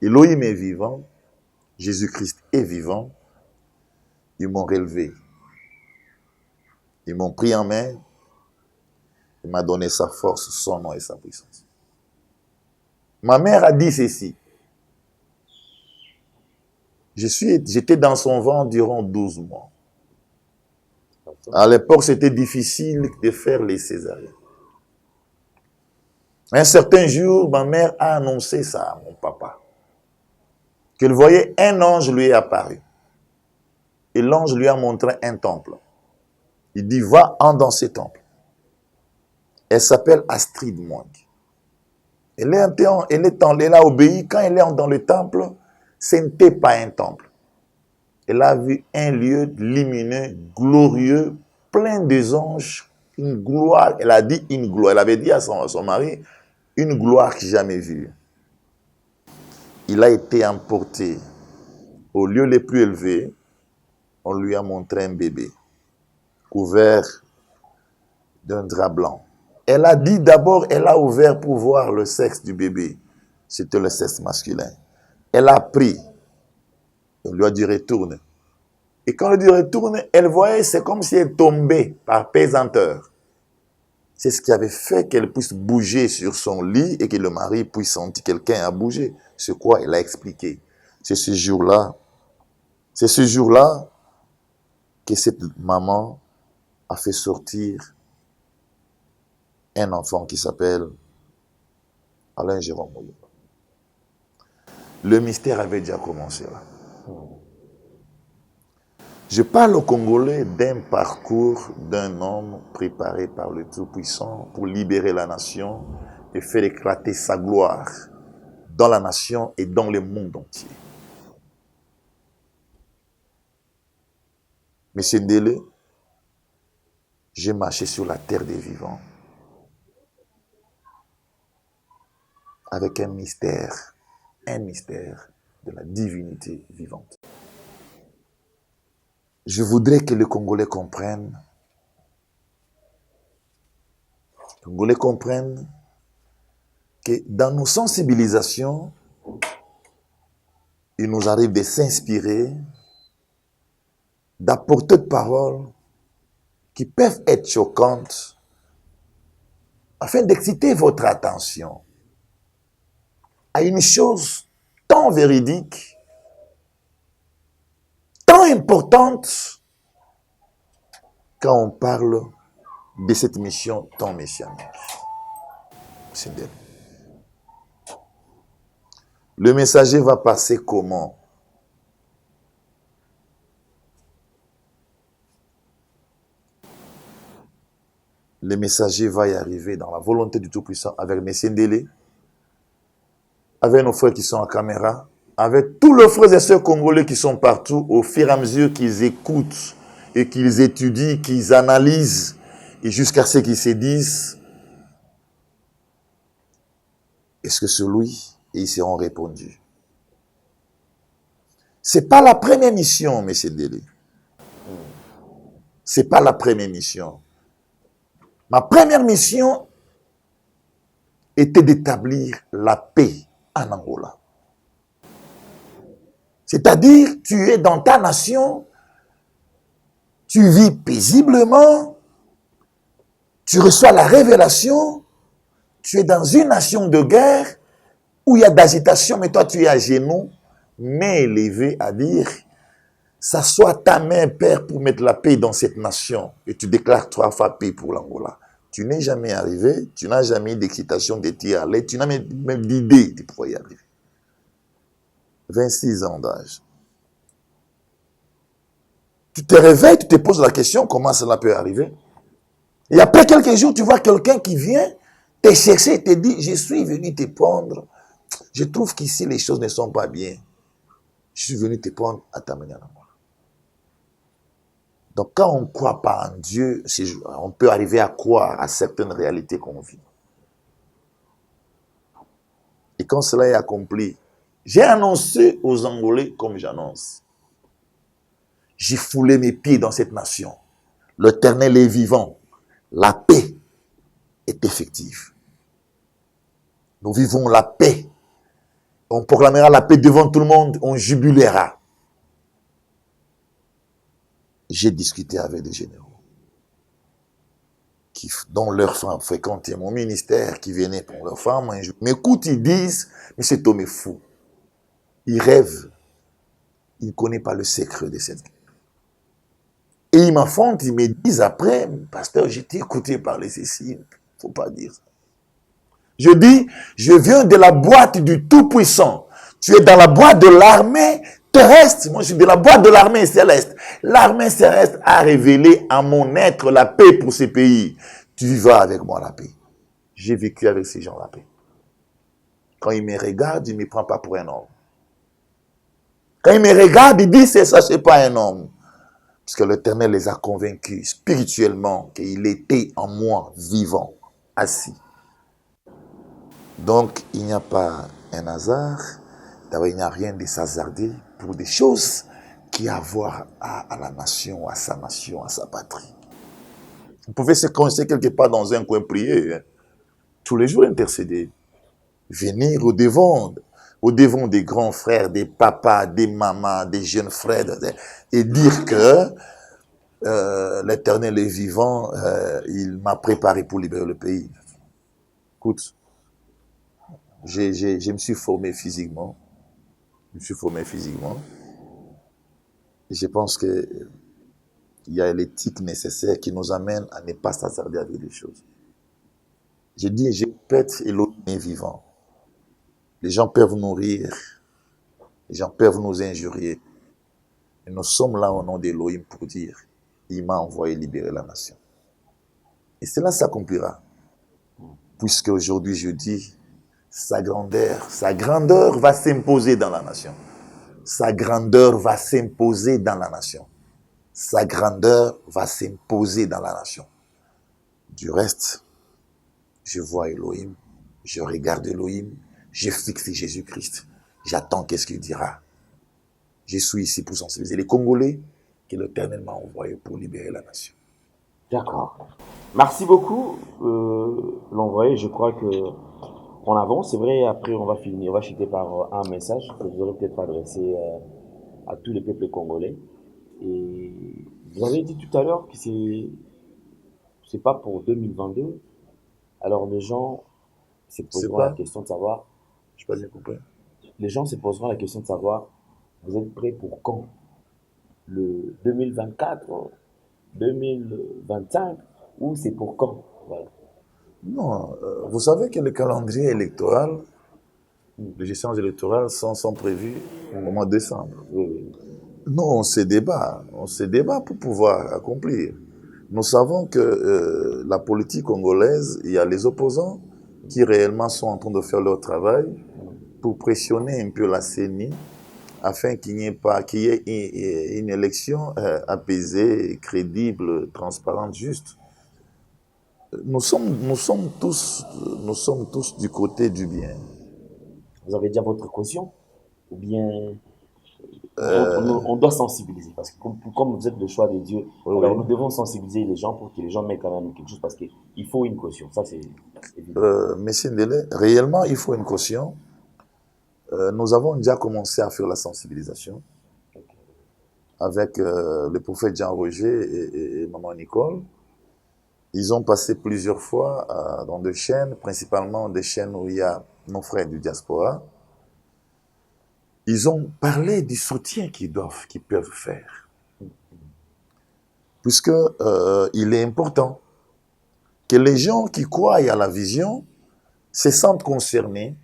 Elohim est vivant, Jésus-Christ est vivant, ils m'ont relevé. Ils m'ont pris en main, il m'a donné sa force, son nom et sa puissance. Ma mère a dit ceci. J'étais dans son ventre durant 12 mois. À l'époque, c'était difficile de faire les césariennes. Un certain jour, ma mère a annoncé ça à mon papa. Qu'elle voyait un ange lui est apparu. Et l'ange lui a montré un temple. Il dit, va dans ce temple. Elle s'appelle Astrid Mwang. Elle a obéi. Quand elle est dans le temple, ce n'était pas un temple. Elle a vu un lieu lumineux, glorieux, plein de anges, une gloire. Elle a dit une gloire. Elle avait dit à son mari, une gloire que j'ai jamais vue. Il a été emporté au lieu le plus élevé. On lui a montré un bébé couvert d'un drap blanc. Elle a dit d'abord, elle a ouvert pour voir le sexe du bébé. C'était le sexe masculin. Elle a pris. On lui a dit retourne. Et quand on lui dit retourne, elle voyait, c'est comme si elle tombait par pesanteur. C'est ce qui avait fait qu'elle puisse bouger sur son lit et que le mari puisse sentir quelqu'un à bouger. C'est quoi elle a expliqué. C'est ce jour-là que cette maman a fait sortir un enfant qui s'appelle Alain Jérôme Mouyemba. Le mystère avait déjà commencé là. Je parle aux Congolais d'un parcours d'un homme préparé par le Tout-Puissant pour libérer la nation et faire éclater sa gloire dans la nation et dans le monde entier. Monsieur Ndélé, j'ai marché sur la terre des vivants avec un mystère de la divinité vivante. Je voudrais que les Congolais comprennent que dans nos sensibilisations, il nous arrive de s'inspirer, d'apporter de paroles qui peuvent être choquantes afin d'exciter votre attention à une chose tant véridique, tant importante quand on parle de cette mission tant messianique. C'est d'elle. Le messager va passer comment? Le messager va y arriver dans la volonté du Tout-Puissant avec M. Ndélé, avec nos frères qui sont en caméra, avec tous les frères et sœurs congolais qui sont partout, au fur et à mesure qu'ils écoutent et qu'ils étudient, qu'ils analysent, et jusqu'à ce qu'ils se disent, est-ce que c'est lui? Et ils seront répondus. Ce n'est pas la première mission, M. Ndélé. Ce n'est pas la première mission. Ma première mission était d'établir la paix en Angola. C'est-à-dire, tu es dans ta nation, tu vis paisiblement, tu reçois la révélation, tu es dans une nation de guerre où il y a d'agitation, mais toi tu es à genoux, main élevée à dire, S'assois ta main, Père, pour mettre la paix dans cette nation. Et tu déclares 3 fois paix pour l'Angola. Tu n'es jamais arrivé, tu n'as jamais eu d'excitation de t'y aller, tu n'as même d'idée de pouvoir y arriver. 26 ans d'âge. Tu te réveilles, tu te poses la question, comment cela peut arriver? Et après quelques jours, tu vois quelqu'un qui vient te chercher et te dit, je suis venu te prendre. Je trouve qu'ici, les choses ne sont pas bien. Je suis venu te prendre à ta manière. Donc, quand on ne croit pas en Dieu, on peut arriver à croire à certaines réalités qu'on vit. Et quand cela est accompli, j'ai annoncé aux Angolais comme j'annonce. J'ai foulé mes pieds dans cette nation. L'Éternel est vivant. La paix est effective. Nous vivons la paix. On proclamera la paix devant tout le monde. On jubilera. J'ai discuté avec des généraux dont leurs femmes fréquentaient mon ministère, qui venaient pour leurs femmes. Mais écoute, ils disent, mais cet homme est fou. Il rêve. Il ne connaît pas le secret de cette guerre. Et ils m'affrontent, ils me disent après, pasteur, j'ai été écouté par les Céciles. Il ne faut pas dire ça. Je dis, je viens de la boîte du Tout-Puissant. Tu es dans la boîte de l'armée terrestre. Moi, je suis de la boîte de l'armée céleste. L'armée céleste a révélé à mon être la paix pour ces pays. Tu vivras avec moi la paix. J'ai vécu avec ces gens la paix. Quand ils me regardent, ils ne me prennent pas pour un homme. Quand ils me regardent, ils disent, ça, c'est pas un homme. Parce que l'Éternel les a convaincus spirituellement qu'il était en moi, vivant, assis. Donc, il n'y a pas un hasard. D'abord, il n'y a rien de hasardé pour des choses qui ont à voir à la nation, à sa patrie. Vous pouvez se coincer quelque part dans un coin prier, hein, tous les jours intercéder, venir au devant des grands frères, des papas, des mamans, des jeunes frères, et dire que l'Éternel est vivant, il m'a préparé pour libérer le pays. Écoute, je me suis formé physiquement. Et je pense qu'il y a l'éthique nécessaire qui nous amène à ne pas s'attarder avec des choses. Je dis, je répète, Elohim est vivant. Les gens peuvent nous rire. Les gens peuvent nous injurier. Et nous sommes là au nom d'Elohim pour dire, il m'a envoyé libérer la nation. Et cela s'accomplira. Puisque aujourd'hui, je dis, sa grandeur va s'imposer dans la nation. Sa grandeur va s'imposer dans la nation. Sa grandeur va s'imposer dans la nation. Du reste, je vois Elohim, je regarde Elohim, je fixe Jésus-Christ. J'attends qu'est-ce qu'il dira. Je suis ici pour sensibiliser les Congolais que l'Éternel m'a envoyé pour libérer la nation. D'accord. Merci beaucoup, l'envoyé. Je crois que on avance. C'est vrai, après on va chuter par un message que vous aurez peut-être adressé à tous les peuples congolais. Et vous avez dit tout à l'heure que c'est pas pour 2022. Alors les gens se poseront la question de savoir. Je n'ai pas bien compris. Les gens se poseront la question de savoir, vous êtes prêts pour quand? Le 2024, 2025, ou c'est pour quand? Voilà. Non, vous savez que le calendrier électoral, les échéances électorales sont prévues au mois de décembre. Nous, on se débat pour pouvoir accomplir. Nous savons que la politique congolaise, il y a les opposants qui réellement sont en train de faire leur travail pour pressionner un peu la CENI afin qu'il n'y ait une élection apaisée, crédible, transparente, juste. Nous sommes tous du côté du bien. Vous avez déjà votre caution? Ou bien on doit sensibiliser? Parce que comme vous êtes le choix de Dieu, alors nous devons sensibiliser les gens pour que les gens mettent quand même quelque chose, parce qu'il faut une caution. Ça, c'est évident. Monsieur Ndele, réellement, il faut une caution. Nous avons déjà commencé à faire la sensibilisation avec le prophète Jean-Roger et Maman Nicole. Ils ont passé plusieurs fois dans des chaînes, principalement des chaînes où il y a nos frères du diaspora. ils ont parlé du soutien qu'ils peuvent faire. Puisque il est important que les gens qui croient à la vision se sentent concernés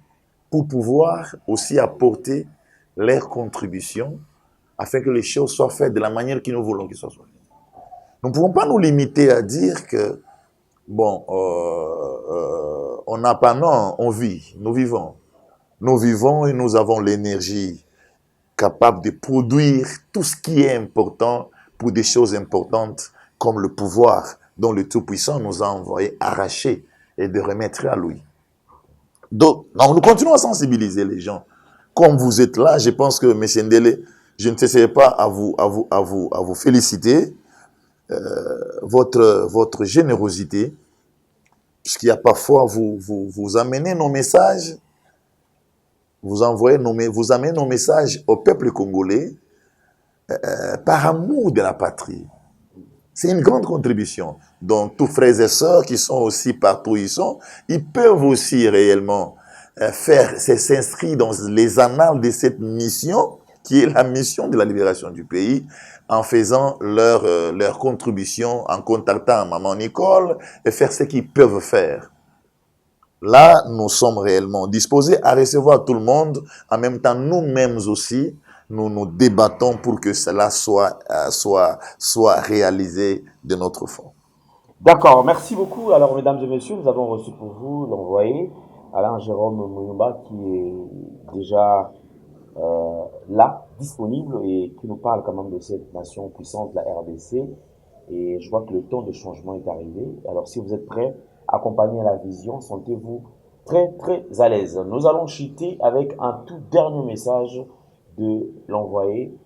pour pouvoir aussi apporter leur contribution afin que les choses soient faites de la manière que nous voulons qu'elles soient faites. Nous ne pouvons pas nous limiter à dire que, bon, on n'a pas, non, on vit, nous vivons. Nous vivons et nous avons l'énergie capable de produire tout ce qui est important pour des choses importantes comme le pouvoir dont le Tout-Puissant nous a envoyé arracher et de remettre à lui. Donc, nous continuons à sensibiliser les gens. Comme vous êtes là, je pense que, M. Ndele, je ne cesserai pas à vous féliciter. Votre générosité, puisqu'il y a parfois, vous amenez nos messages, vous amenez nos messages au peuple congolais par amour de la patrie. C'est une grande contribution. Donc, tous frères et sœurs qui sont aussi partout où ils sont, ils peuvent aussi réellement s'inscrire dans les annales de cette mission, qui est la mission de la libération du pays, en faisant leur contribution, en contactant Maman Nicole, et faire ce qu'ils peuvent faire. Là, nous sommes réellement disposés à recevoir tout le monde. En même temps, nous-mêmes aussi, nous nous débattons pour que cela soit réalisé de notre fond. D'accord, merci beaucoup. Alors, mesdames et messieurs, nous avons reçu pour vous l'envoyé Alain Jérôme Muyumba qui est déjà là, disponible et qui nous parle quand même de cette nation puissante, la RDC. Et je vois que le temps de changement est arrivé. Alors, si vous êtes prêts, accompagner la vision, sentez-vous très, très à l'aise. Nous allons chuter avec un tout dernier message de l'envoyé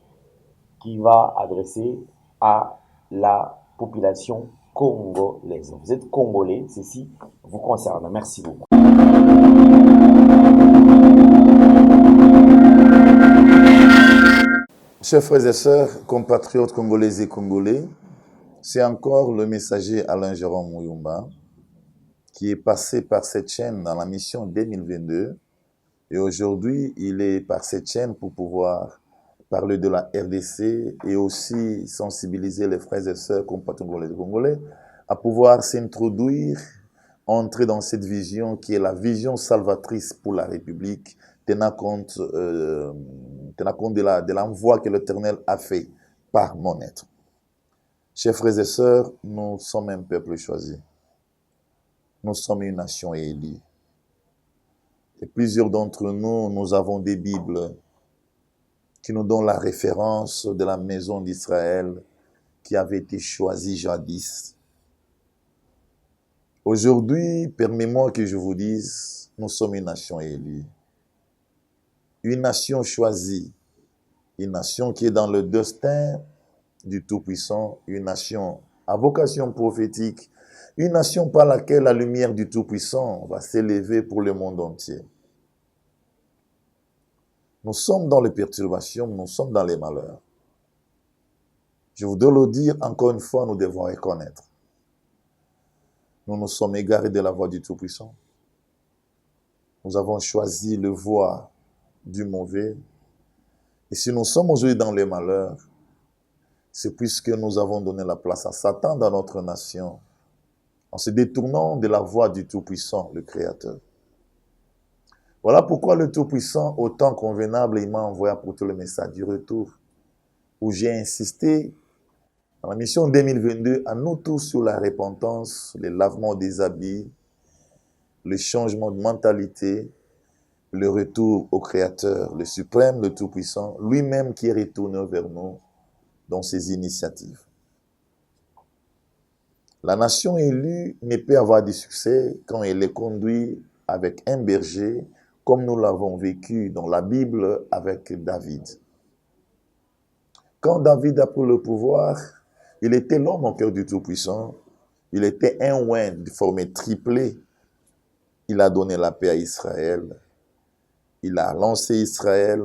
qui va adresser à la population congolaise. Vous êtes congolais, ceci vous concerne. Merci beaucoup. Chers frères et sœurs, compatriotes congolais et congolais, c'est encore le messager Alain Jérôme Muyumba qui est passé par cette chaîne dans la mission 2022. Et aujourd'hui, il est par cette chaîne pour pouvoir parler de la RDC et aussi sensibiliser les frères et sœurs compatriotes congolais à pouvoir s'introduire, entrer dans cette vision qui est la vision salvatrice pour la République, tenant compte de l'envoi que l'Éternel a fait par mon être. Chers frères et sœurs, nous sommes un peuple choisi. Nous sommes une nation élue. Et plusieurs d'entre nous, nous avons des Bibles qui nous donnent la référence de la maison d'Israël qui avait été choisie jadis. Aujourd'hui, permettez-moi que je vous dise, nous sommes une nation élue. Une nation choisie. Une nation qui est dans le destin du Tout-Puissant. Une nation à vocation prophétique. Une nation par laquelle la lumière du Tout-Puissant va s'élever pour le monde entier. Nous sommes dans les perturbations, nous sommes dans les malheurs. Je voudrais le dire encore une fois, nous devons reconnaître. Nous nous sommes égarés de la voie du Tout-Puissant. Nous avons choisi le voie du mauvais. Et si nous sommes aujourd'hui dans les malheurs, c'est puisque nous avons donné la place à Satan dans notre nation, en se détournant de la voie du Tout-Puissant, le Créateur. Voilà pourquoi le Tout-Puissant, au temps convenable, il m'a envoyé apporter le message du retour, où j'ai insisté, dans la mission 2022, à nous tous sur la repentance, le lavement des habits, le changement de mentalité, le retour au Créateur, le suprême, le Tout-Puissant, lui-même qui est retourné vers nous dans ses initiatives. La nation élue ne peut avoir du succès quand elle est conduite avec un berger, comme nous l'avons vécu dans la Bible avec David. Quand David a pris le pouvoir, il était l'homme au cœur du Tout-Puissant. Il était un oint de forme triplée. Il a donné la paix à Israël. Il a lancé Israël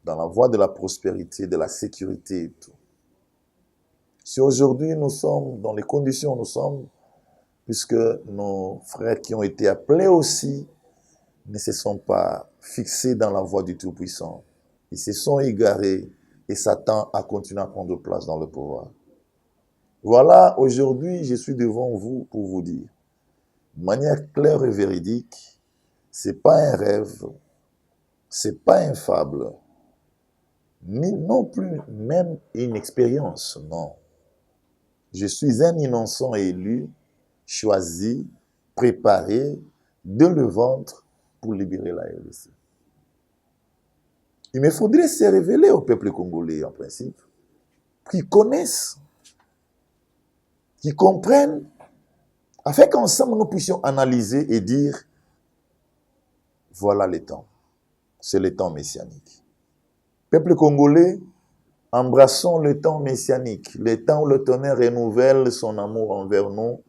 dans la voie de la prospérité, de la sécurité et tout. Si aujourd'hui nous sommes dans les conditions où nous sommes, puisque nos frères qui ont été appelés aussi ne se sont pas fixés dans la voie du Tout-Puissant. Ils se sont égarés et Satan a continué à prendre place dans le pouvoir. Voilà, aujourd'hui, je suis devant vous pour vous dire, de manière claire et véridique, c'est pas un rêve, c'est pas une fable, ni non plus même une expérience, non. Je suis un innocent élu, choisi, préparé de le ventre pour libérer la RDC. Il me faudrait se révéler au peuple congolais, en principe, qu'ils connaissent, qu'ils comprennent, afin qu'ensemble nous puissions analyser et dire, voilà le temps. C'est le temps messianique. Peuple congolais, embrassons le temps messianique, le temps où le tonnerre renouvelle son amour envers nous,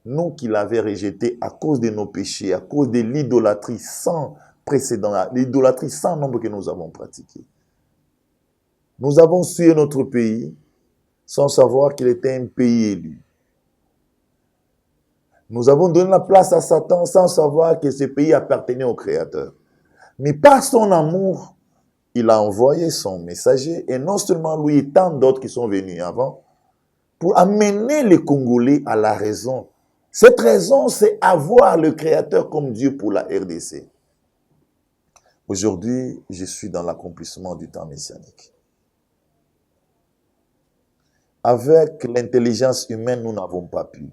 nous qui l'avons rejeté à cause de nos péchés, à cause de l'idolâtrie sans précédent, l'idolâtrie sans nombre que nous avons pratiquée. Nous avons suivi notre pays sans savoir qu'il était un pays élu. Nous avons donné la place à Satan sans savoir que ce pays appartenait au Créateur. Mais par son amour, il a envoyé son messager, et non seulement lui et tant d'autres qui sont venus avant, pour amener les Congolais à la raison. Cette raison, c'est avoir le Créateur comme Dieu pour la RDC. Aujourd'hui, je suis dans l'accomplissement du temps messianique. Avec l'intelligence humaine, nous n'avons pas pu.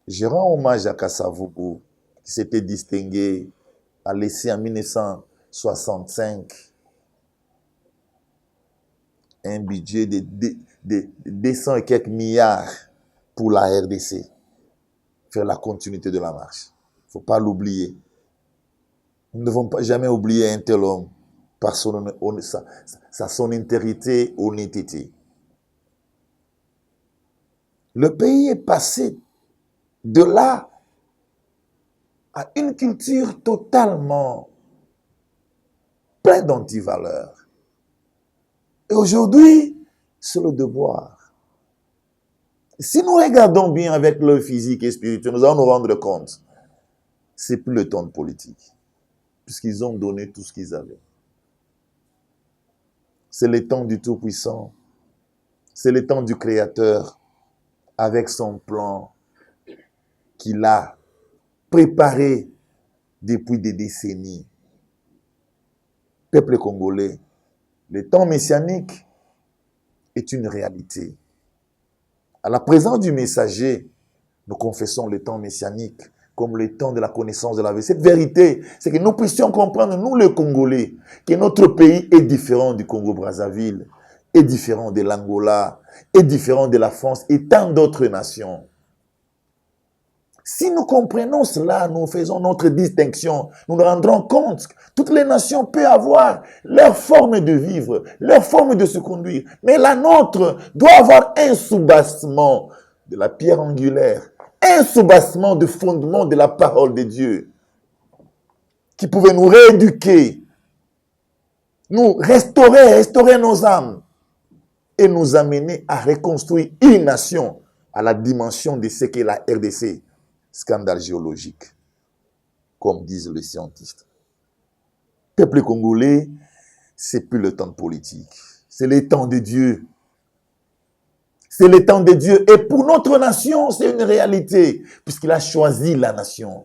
Je rends hommage à Kasavubu, qui s'était distingué, a laissé en 1965 un budget de 200 et quelques milliards pour la RDC, faire la continuité de la marche. Il ne faut pas l'oublier. Nous ne devons pas jamais oublier un tel homme par son intégrité, honnêteté. Le pays est passé de là à une culture totalement pleine d'antivaleurs. Et aujourd'hui, c'est le devoir. Si nous regardons bien avec le physique et spirituel, nous allons nous rendre compte, c'est plus le temps de politique, puisqu'ils ont donné tout ce qu'ils avaient. C'est le temps du Tout-Puissant, c'est le temps du Créateur, avec son plan qu'il a préparé depuis des décennies. Peuple congolais, le temps messianique est une réalité. À la présence du messager, nous confessons le temps messianique comme le temps de la connaissance de la vérité. Cette vérité, c'est que nous puissions comprendre, nous les Congolais, que notre pays est différent du Congo-Brazzaville, est différent de l'Angola, est différent de la France et tant d'autres nations. Si nous comprenons cela, nous faisons notre distinction, nous nous rendrons compte que toutes les nations peuvent avoir leur forme de vivre, leur forme de se conduire. Mais la nôtre doit avoir un soubassement de la pierre angulaire, un soubassement de fondement de la parole de Dieu qui pouvait nous rééduquer, nous restaurer nos âmes et nous amener à reconstruire une nation à la dimension de ce qu'est la RDC. Scandale géologique, comme disent les scientifiques. Peuple congolais, c'est plus le temps de politique. C'est le temps de Dieu. C'est le temps de Dieu. Et pour notre nation, c'est une réalité, puisqu'il a choisi la nation.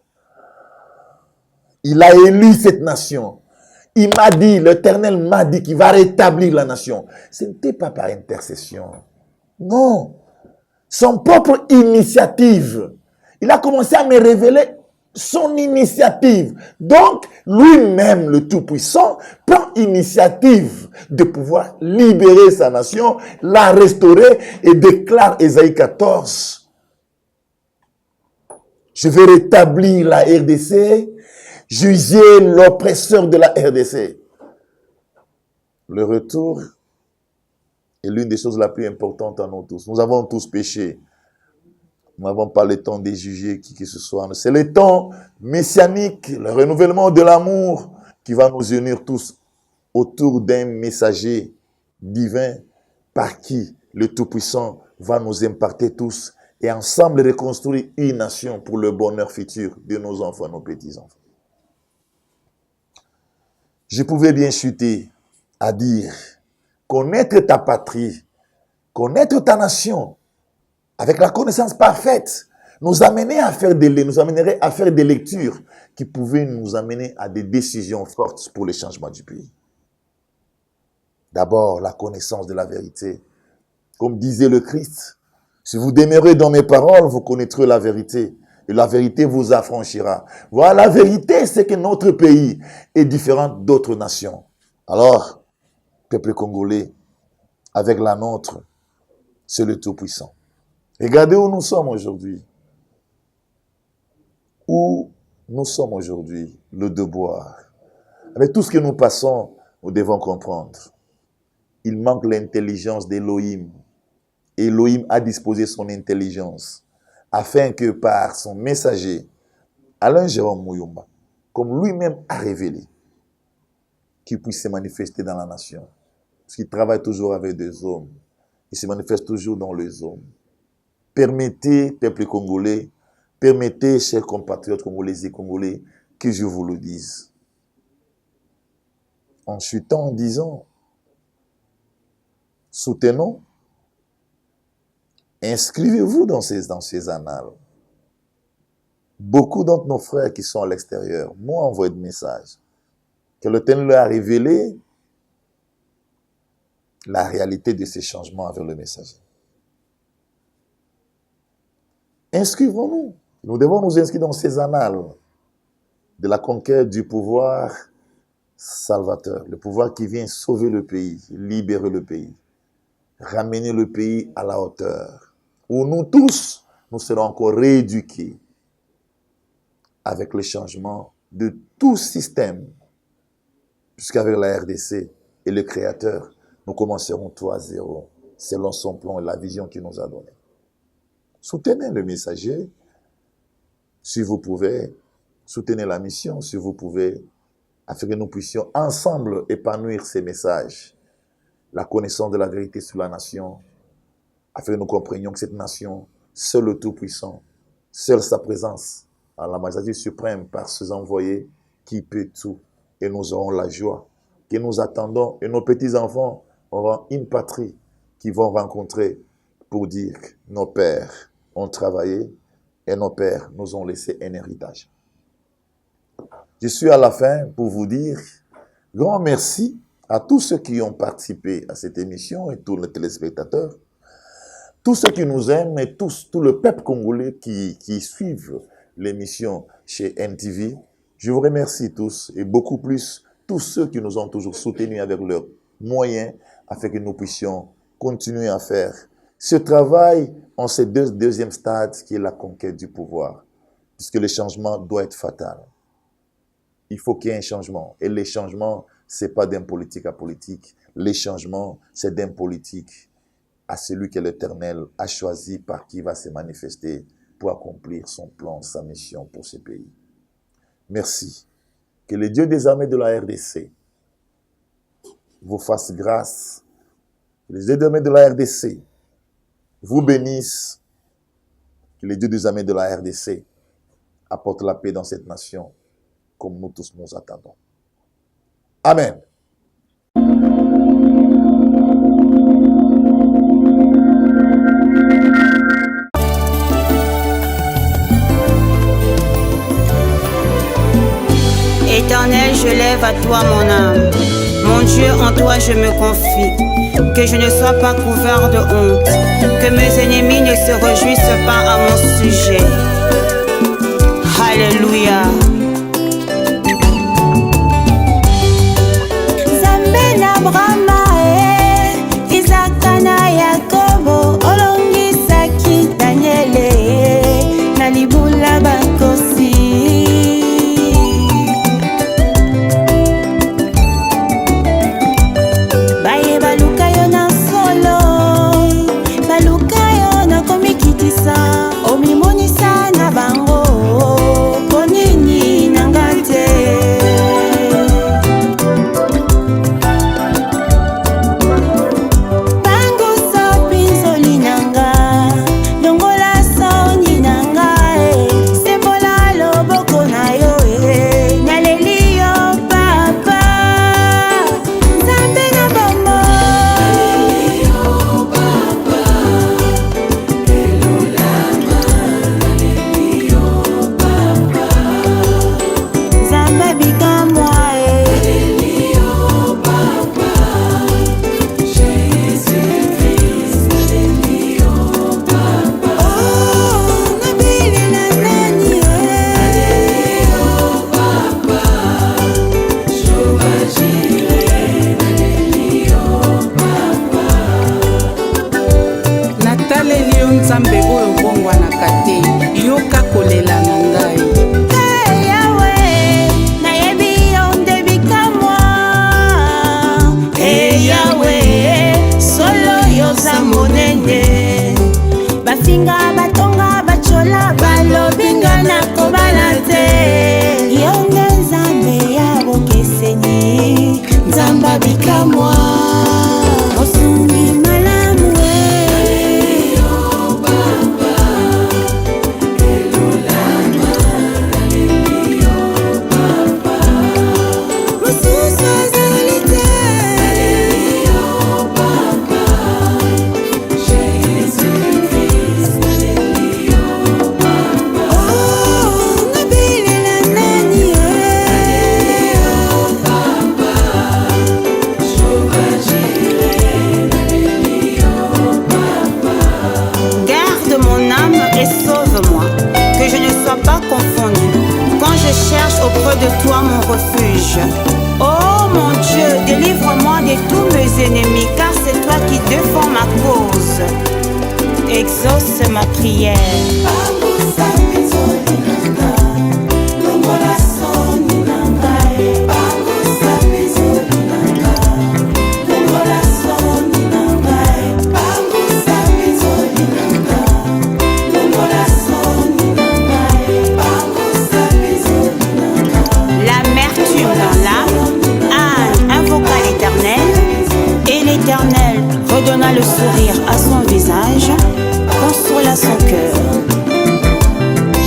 Il a élu cette nation. Il m'a dit, l'Éternel m'a dit qu'il va rétablir la nation. Ce n'était pas par intercession. Non. Son propre initiative. Il a commencé à me révéler son initiative. Donc, lui-même, le Tout-Puissant, prend initiative de pouvoir libérer sa nation, la restaurer et déclare Ésaïe 14. Je vais rétablir la RDC, juger l'oppresseur de la RDC. Le retour est l'une des choses la plus importantes à nous tous. Nous avons tous péché. Nous n'avons pas le temps de juger qui que ce soit. C'est le temps messianique, le renouvellement de l'amour qui va nous unir tous autour d'un messager divin par qui le Tout-Puissant va nous imparter tous et ensemble reconstruire une nation pour le bonheur futur de nos enfants, nos petits-enfants. je pouvais bien chuter à dire, connaître ta patrie, connaître ta nation, avec la connaissance parfaite, nous amenerait à faire des lectures qui pouvaient nous amener à des décisions fortes pour le changement du pays. D'abord, la connaissance de la vérité. Comme disait le Christ, si vous demeurez dans mes paroles, vous connaîtrez la vérité. Et la vérité vous affranchira. Voilà, la vérité, c'est que notre pays est différent d'autres nations. Alors, peuple congolais, avec la nôtre, c'est le Tout-Puissant. Regardez où nous sommes aujourd'hui. Où nous sommes aujourd'hui, le devoir. Avec tout ce que nous passons, nous devons comprendre. Il manque l'intelligence d'Elohim. Elohim a disposé son intelligence afin que par son messager, Alain Jérôme Muyumba, comme lui-même a révélé, qu'il puisse se manifester dans la nation. Parce qu'il travaille toujours avec des hommes. Il se manifeste toujours dans les hommes. Permettez, peuple congolais, permettez, chers compatriotes congolais et congolais, que je vous le dise. En chutant, en disant, soutenons, inscrivez-vous dans ces annales. Beaucoup d'entre nos frères qui sont à l'extérieur m'ont envoyé des messages. Que l'Éternel leur a révélé la réalité de ces changements avec le messager. Inscrivons-nous. Nous devons nous inscrire dans ces annales de la conquête du pouvoir salvateur. Le pouvoir qui vient sauver le pays, libérer le pays, ramener le pays à la hauteur. Où nous tous, nous serons encore rééduqués avec le changement de tout système. Puisqu'avec la RDC et le Créateur, nous commencerons tout à zéro, selon son plan et la vision qu'il nous a donnée. Soutenez le messager, si vous pouvez. Soutenez la mission, si vous pouvez, afin que nous puissions ensemble épanouir ces messages. La connaissance de la vérité sur la nation, afin que nous comprenions que cette nation, seul le Tout-Puissant, seule sa présence, à la majesté suprême par ses envoyés, qui peut tout. Et nous aurons la joie que nous attendons. Et nos petits-enfants auront une patrie qu'ils vont rencontrer pour dire que nos pères ont travaillé et nos pères nous ont laissé un héritage. Je suis à la fin pour vous dire grand merci à tous ceux qui ont participé à cette émission et tous les téléspectateurs, tous ceux qui nous aiment et tout le peuple congolais qui suivent l'émission chez NTV. Je vous remercie tous et beaucoup plus tous ceux qui nous ont toujours soutenus avec leurs moyens afin que nous puissions continuer à faire ce travail en ce deuxième stade qui est la conquête du pouvoir. Puisque le changement doit être fatal. Il faut qu'il y ait un changement. Et les changements, ce n'est pas d'un politique à politique. Les changements, c'est d'un politique à celui que l'Éternel a choisi par qui va se manifester pour accomplir son plan, sa mission pour ce pays. Merci. Que le Dieu des armées de la RDC vous fasse grâce. Que les Dieu des armées de la RDC vous bénisse. Que le Dieu des armées de la RDC apporte la paix dans cette nation, comme nous tous nous attendons. Amen. Éternel, je lève à toi mon âme. Mon Dieu, en toi je me confie. Que je ne sois pas couvert de honte. Que mes ennemis ne se réjouissent pas à mon sujet. Alléluia. Zambena Brahma Isaka na Yakobo olongisaki Daniele na libula bakosi. Baye baluka yo na solo, baluka yo na komikitisa, omimonisa na bango. Longola soni nanga, sembola lo pas confondu. Quand je cherche auprès de toi mon refuge. Oh mon Dieu, délivre-moi de tous mes ennemis, car c'est toi qui défends ma cause. Exauce ma prière. L'amertume dans l'âme, Anne invoqua l'Éternel, et l'Éternel redonna le sourire à son visage, consola son cœur.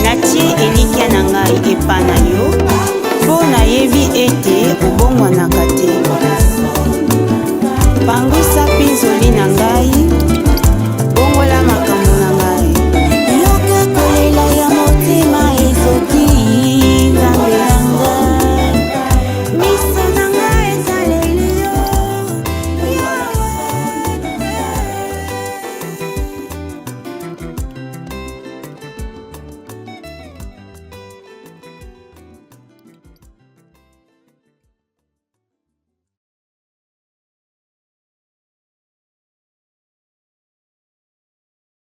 Natie Elikia Nangai et Panayo.